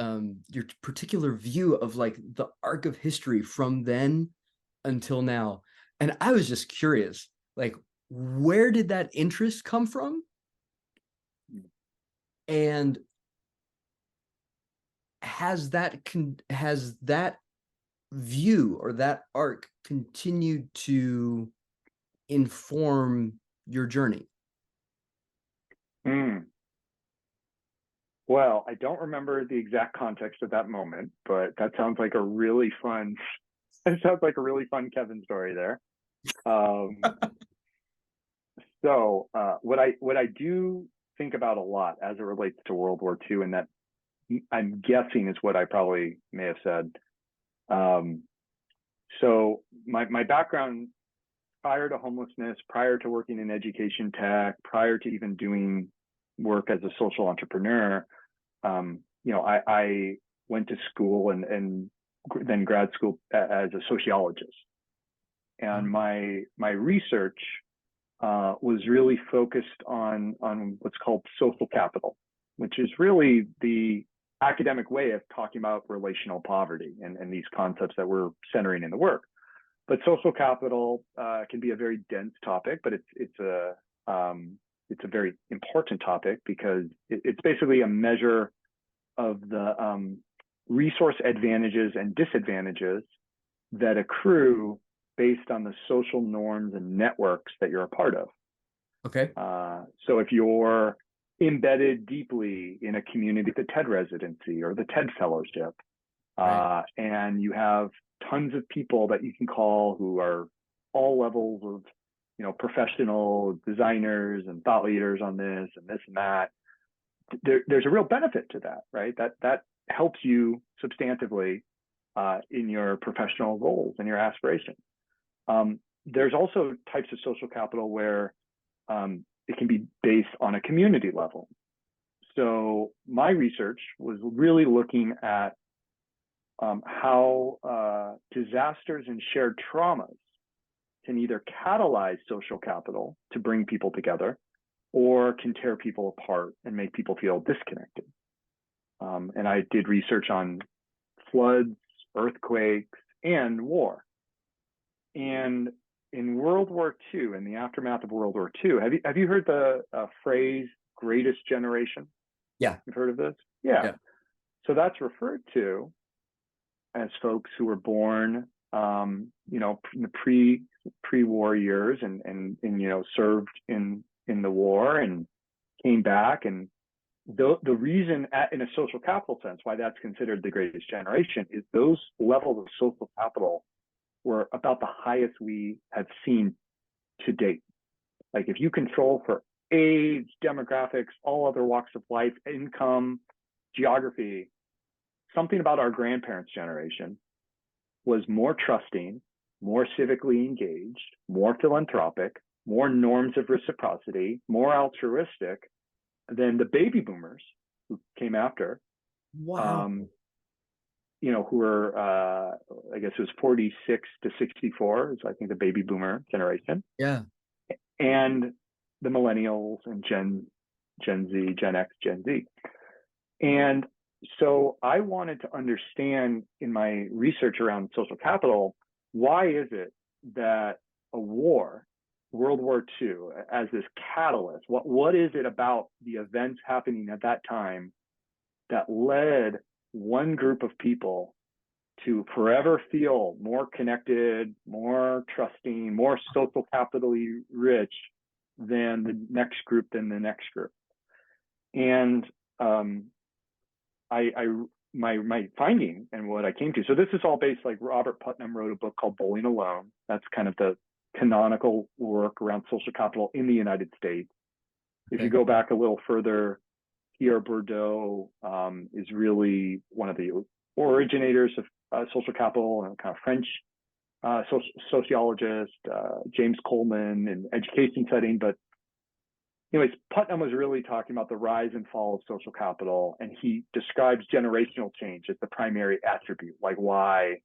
view of like the arc of history from then until now. And I was just curious, like, where did that interest come from? And has that view or that arc continued to inform your journey? Well, I don't remember the exact context of that moment, but that sounds like a really fun Kevin story there. So what I do think about a lot as it relates to World War II, and that I'm guessing is what I probably may have said. So my background prior to homelessness, prior to working in education tech, prior to even doing work as a social entrepreneur, I went to school and then grad school as a sociologist. And my research was really focused on what's called social capital, which is really the academic way of talking about relational poverty and these concepts that we're centering in the work. But social capital can be a very dense topic, but it's a very important topic because it's basically a measure of the resource advantages and disadvantages that accrue based on the social norms and networks that you're a part of. Okay. So if you're embedded deeply in a community, the TED residency or the TED fellowship, Right. and you have tons of people that you can call who are all levels of, professional designers and thought leaders on this and that, there's a real benefit to that, right? That helps you substantively in your professional goals and your aspirations. There's also types of social capital where it can be based on a community level. So my research was really looking at how disasters and shared traumas can either catalyze social capital to bring people together or can tear people apart and make people feel disconnected. And I did research on floods, earthquakes, and war. And in World War II, in the aftermath of World War II, have you heard the phrase "greatest generation"? Yeah. You've heard of this? Yeah. Yeah. So that's referred to as folks who were born, in the pre-war years and served in the war and came back. And the reason, in a social capital sense, why that's considered the greatest generation is those levels of social capital were about the highest we have seen to date. Like if you control for age, demographics, all other walks of life, income, geography, something about our grandparents' generation was more trusting, more civically engaged, more philanthropic, more norms of reciprocity, more altruistic than the baby boomers who came after. Wow. Who were, I guess it was 46 to 64 is I think the baby boomer generation. Yeah. And the millennials and Gen Z, Gen X, Gen Z. And so I wanted to understand in my research around social capital, why is it that a war, World War II, as this catalyst, what is it about the events happening at that time that led one group of people to forever feel more connected, more trusting, more social capitally rich than the next group, And my finding and what I came to, so this is all based, like Robert Putnam wrote a book called Bowling Alone. That's kind of the canonical work around social capital in the United States. If you go back a little further, Pierre Bourdieu is really one of the originators of social capital and kind of French sociologist, James Coleman in education setting. But anyways, Putnam was really talking about the rise and fall of social capital, and he describes generational change as the primary attribute, like why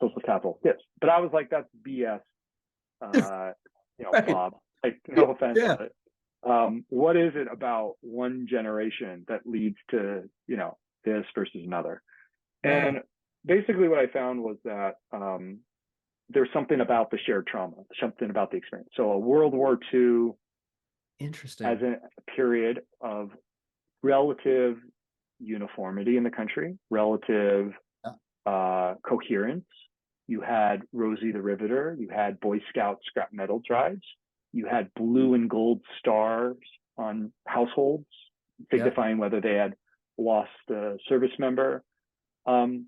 social capital fits. But I was like, that's BS, Right. Bob. Like, no offense. Yeah. But, what is it about one generation that leads to, this versus another? Right. And basically what I found was that there's something about the shared trauma, something about the experience. So a World War II Interesting. as a period of relative uniformity in the country, relative coherence. You had Rosie the Riveter, you had Boy Scout scrap metal drives, you had blue and gold stars on households, signifying whether they had lost a service member. And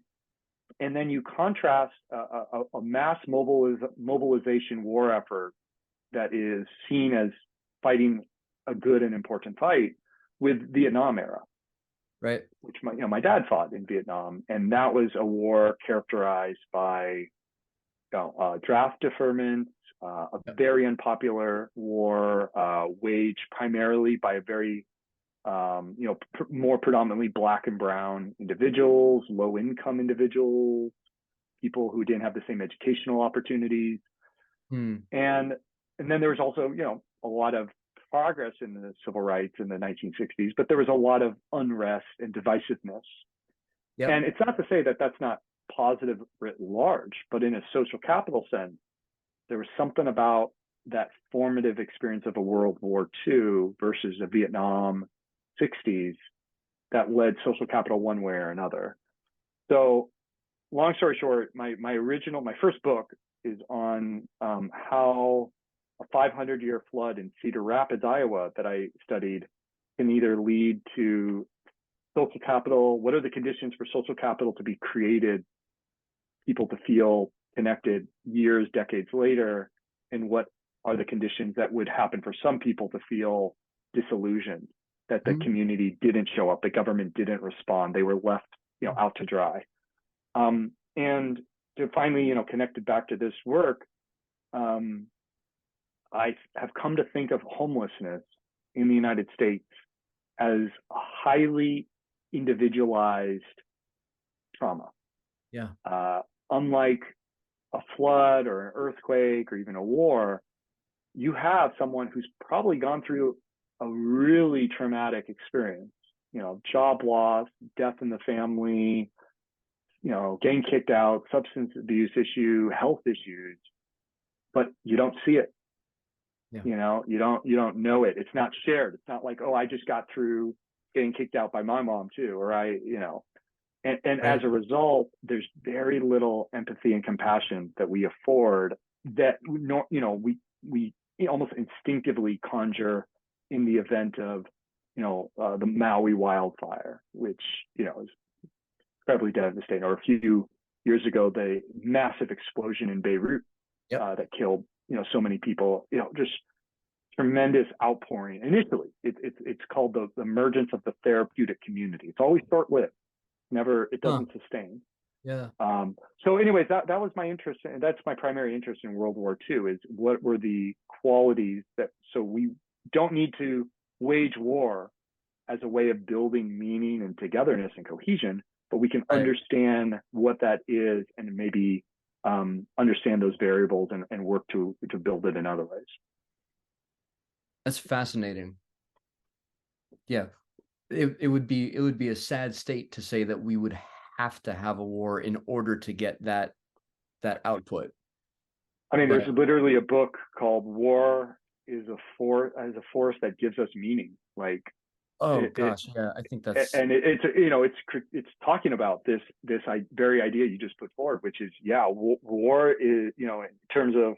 then you contrast a mass mobilization war effort that is seen as fighting a good and important fight with Vietnam era, Right. which my dad fought in Vietnam, and that was a war characterized by draft deferments, a very unpopular war waged primarily by a very more predominantly Black and brown individuals, low income individuals, people who didn't have the same educational opportunities. And then there was also, a lot of progress in the civil rights in the 1960s, but there was a lot of unrest and divisiveness Yep. And it's not to say that that's not positive writ large, but in a social capital sense, there was something about that formative experience of a World War II versus a Vietnam 60s that led social capital one way or another. So long story short, my first book is on how a 500-year flood in Cedar Rapids, Iowa, that I studied can either lead to social capital. What are the conditions for social capital to be created, people to feel connected years, decades later, and what are the conditions that would happen for some people to feel disillusioned, that the community didn't show up, the government didn't respond, they were left, out to dry. And to finally, connect it back to this work, I have come to think of homelessness in the United States as a highly individualized trauma. Yeah. Unlike a flood or an earthquake or even a war, you have someone who's probably gone through a really traumatic experience, job loss, death in the family, getting kicked out, substance abuse issue, health issues, but you don't see it. Yeah. You don't know it. It's not shared. It's not like, oh, I just got through getting kicked out by my mom too, or and right. As a result, there's very little empathy and compassion that we afford that, we almost instinctively conjure in the event of, the Maui wildfire, which, is incredibly devastating. Or a few years ago, the massive explosion in Beirut that killed, so many people, just tremendous outpouring. Initially, it's called the emergence of the therapeutic community. It's always short-lived. It doesn't sustain. Yeah. So anyways, that was my interest, and that's my primary interest in World War II, is what were the qualities so we don't need to wage war as a way of building meaning and togetherness and cohesion, but we can understand what that is and maybe understand those variables and work to build it in other ways. That's fascinating. Yeah. It would be a sad state to say that we would have to have a war in order to get that output. I mean, there's literally a book called "War is a Force that Gives Us Meaning." Like, I think that's, and it's talking about this very idea you just put forward, which is war is, in terms of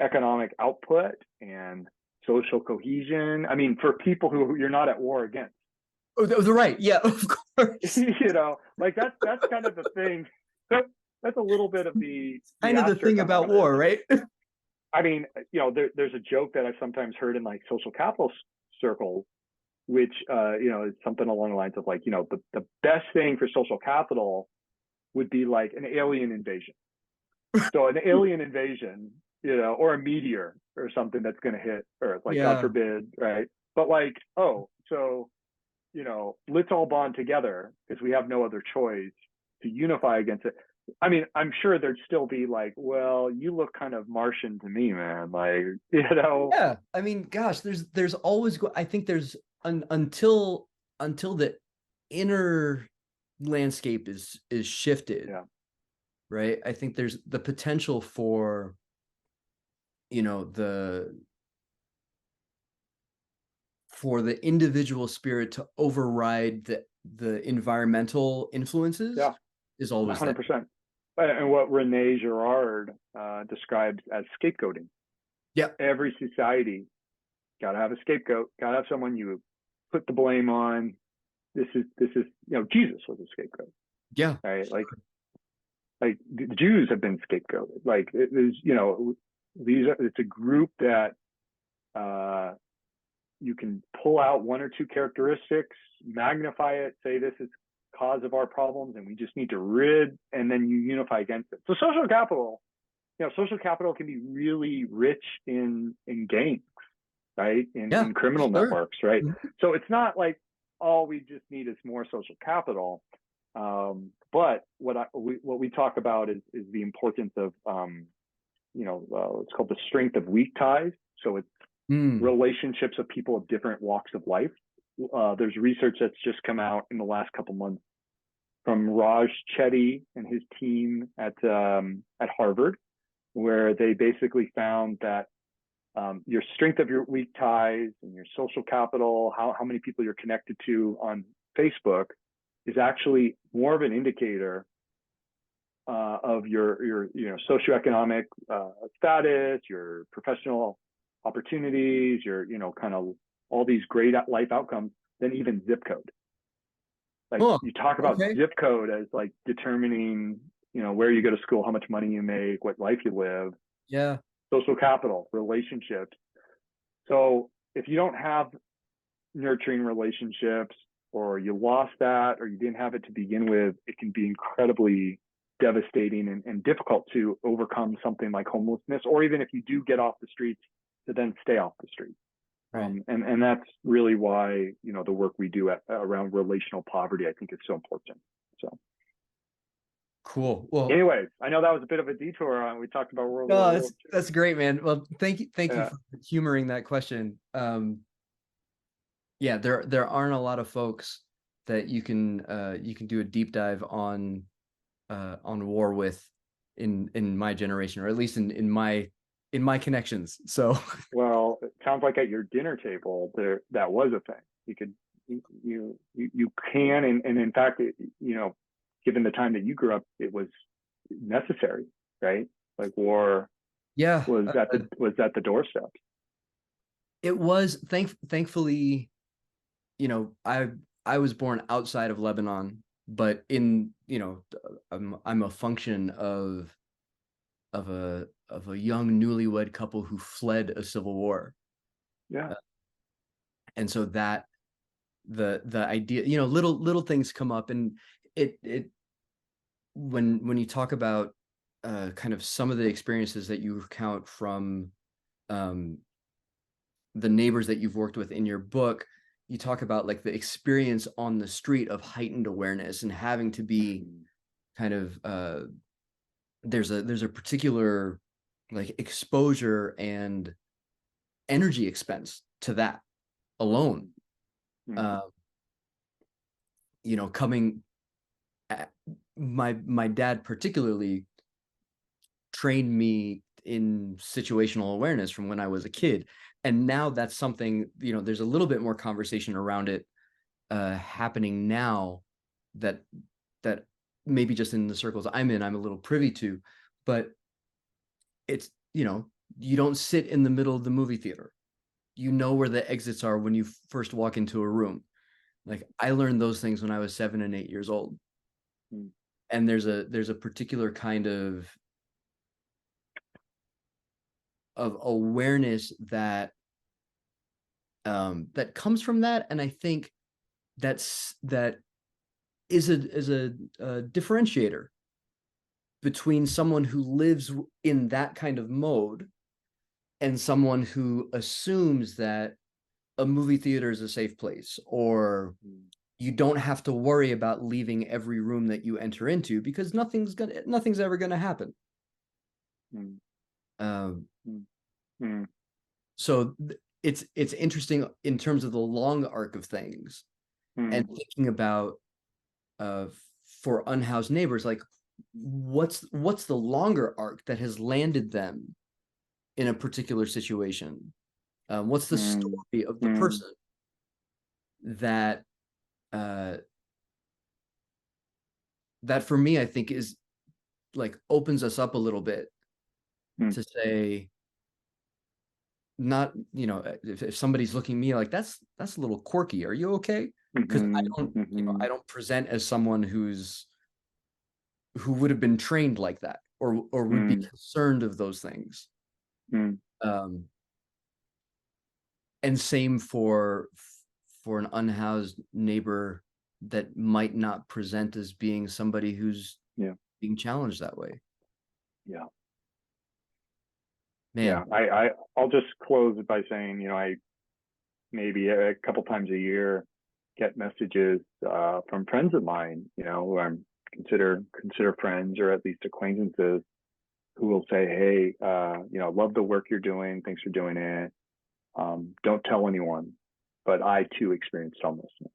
economic output and social cohesion. I mean, for people who you're not at war against. Oh, they're right. Yeah, of course. Like that's kind of the thing. That's a little bit of the thing about war, right? I mean, there's a joke that I've sometimes heard in like social capital circles, which is something along the lines of like, the best thing for social capital would be like an alien invasion. So an alien invasion, or a meteor or something that's going to hit Earth, like God forbid, right? But like, let's all bond together because we have no other choice to unify against it. I mean, I'm sure there'd still be like, well, you look kind of Martian to me, man. Like, Yeah. I mean, gosh, there's always, I think there's until the inner landscape is shifted. Yeah. Right. I think there's the potential for, for the individual spirit to override the environmental influences is always 100%. And what Rene Girard describes as scapegoating. Yeah. Every society got to have a scapegoat, got to have someone you put the blame on. This is Jesus was a scapegoat. Yeah. Right. Like the Jews have been scapegoated. Like it's a group that you can pull out one or two characteristics, magnify it, say this is cause of our problems, and we just need to rid, and then you unify against it. So social capital can be really rich in gangs, right? In criminal networks, right? Mm-hmm. So it's not like all we just need is more social capital. But what we talk about is the importance of it's called the strength of weak ties. So it's relationships of people of different walks of life. There's research that's just come out in the last couple months from Raj Chetty and his team at Harvard, where they basically found that your strength of your weak ties and your social capital, how many people you're connected to on Facebook, is actually more of an indicator of your socioeconomic status, your professional opportunities, your kind of all these great life outcomes than even zip code. Like you talk about zip code as like determining, where you go to school, how much money you make, what life you live. Yeah. Social capital, relationships. So if you don't have nurturing relationships, or you lost that, or you didn't have it to begin with, it can be incredibly devastating and difficult to overcome something like homelessness, or even if you do get off the streets, to then stay off the streets. Right. And that's really why, the work we do around relational poverty, I think is so important. So. Cool. Well, anyways, I know that was a bit of a detour. We talked about World War II. That's great, man. Well, thank you for humoring that question. Yeah, there aren't a lot of folks that you can do a deep dive on war with in my generation, or at least in my connections. So well, it sounds like at your dinner table that was a thing. You could you can, and in fact, given the time that you grew up, it was necessary, right? Like war was at the doorstep. It was thankfully, I was born outside of Lebanon, but I'm a function of a young newlywed couple who fled a civil war. Yeah. And so that the idea, little things come up, and it when you talk about kind of some of the experiences that you recount from the neighbors that you've worked with in your book, you talk about like the experience on the street of heightened awareness and having to be kind of there's a particular like exposure and energy expense to that alone. Coming my dad particularly trained me in situational awareness from when I was a kid, and now that's something, there's a little bit more conversation around it happening now that maybe just in the circles I'm a little privy to, but it's, you don't sit in the middle of the movie theater. You know where the exits are when you first walk into a room. Like, I learned those things when I was 7 and 8 years old. And there's a particular kind of awareness that comes from that, and I think that is a differentiator between someone who lives in that kind of mode and someone who assumes that a movie theater is a safe place, or you don't have to worry about leaving every room that you enter into because nothing's ever gonna happen. So it's interesting in terms of the long arc of things, and thinking about for unhoused neighbors, like what's the longer arc that has landed them in a particular situation? What's the story of the person that that for me, I think, is like opens us up a little bit to say, not, if somebody's looking at me like that's a little quirky, are you okay? Because I don't present as someone who would have been trained like that, or would be concerned of those things. And same for an unhoused neighbor that might not present as being somebody who's being challenged that way. Man. I'll just close by saying, I maybe a couple times a year get messages from friends of mine, who I consider friends, or at least acquaintances, who will say, hey, love the work you're doing. Thanks for doing it. Don't tell anyone, but I too experienced homelessness.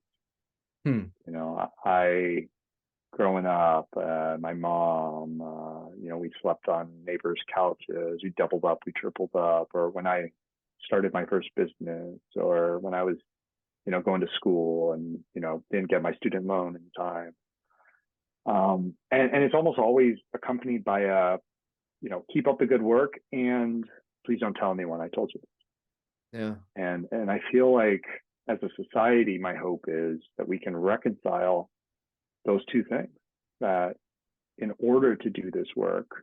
I growing up, my mom, we slept on neighbors' couches, we doubled up, we tripled up, or when I started my first business, or when I was, going to school and, didn't get my student loan in time. And it's almost always accompanied by a, keep up the good work and please don't tell anyone I told you. Yeah. And I feel like as a society, my hope is that we can reconcile those two things, that in order to do this work,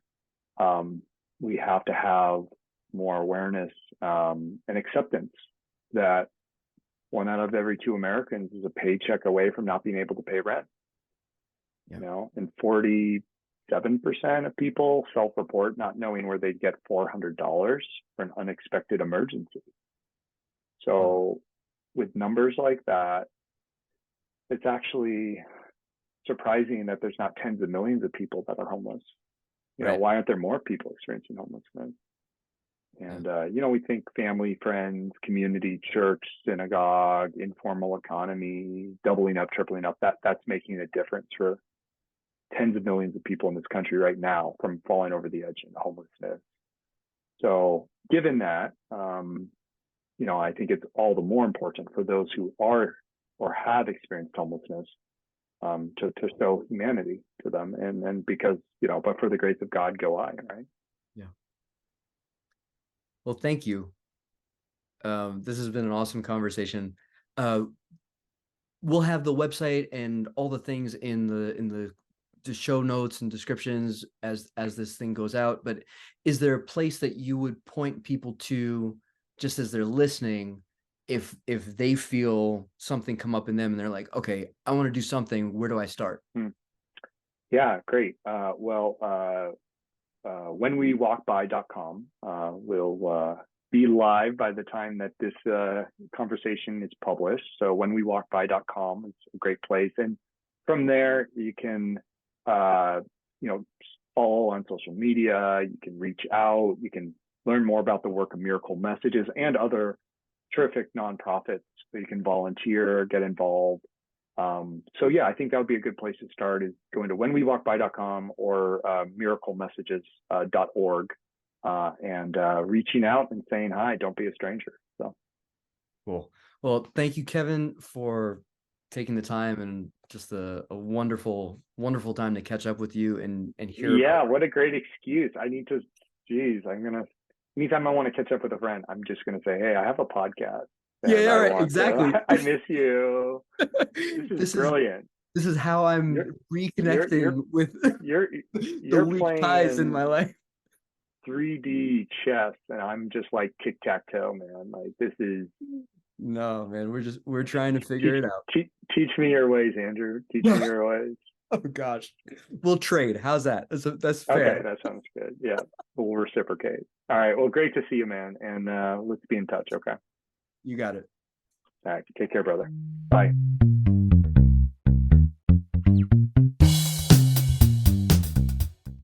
we have to have more awareness and acceptance that 1 out of every 2 Americans is a paycheck away from not being able to pay rent. Yeah. And 47% of people self-report not knowing where they'd get $400 for an unexpected emergency. So with numbers like that, it's actually surprising that there's not tens of millions of people that are homeless. Right. Why aren't there more people experiencing homelessness? And, we think family, friends, community, church, synagogue, informal economy, doubling up, tripling up, that's making a difference for tens of millions of people in this country right now from falling over the edge into homelessness. So given that, I think it's all the more important for those who are or have experienced homelessness to show humanity to them. And because, but for the grace of God, go I, right? Yeah. Well, thank you. This has been an awesome conversation. We'll have the website and all the things in the show notes and descriptions as this thing goes out. But is there a place that you would point people to just as they're listening, if they feel something come up in them and they're like, okay, I want to do something, where do I start? Yeah, great. Whenwewalkby.com will be live by the time that this conversation is published. So whenwewalkby.com is a great place. And from there, you can, follow on social media, you can reach out, you can learn more about the work of Miracle Messages and other terrific nonprofits that you can volunteer, get involved. So yeah, I think that would be a good place to start, is going to whenwewalkby.com or miraclemessages.org and reaching out and saying hi. Don't be a stranger. So cool. Well, thank you, Kevin, for taking the time, and just a wonderful time to catch up with you and hear. Yeah, what a great excuse. I need to, anytime I want to catch up with a friend, I'm just going to say, hey, I have a podcast. Yeah, right, exactly. I miss you. This is brilliant. This is how I'm reconnecting with the weak ties in my life. 3D chess, and I'm just like tic-tac-toe, man. Like, this is... No, man, we're trying to figure it out. Teach me your ways, Andrew. Teach me your ways. Oh gosh, we'll trade. How's that? That's fair. Okay, that sounds good. Yeah, we'll reciprocate. All right. Well, great to see you, man. And let's be in touch. Okay. You got it. All right. Take care, brother. Bye.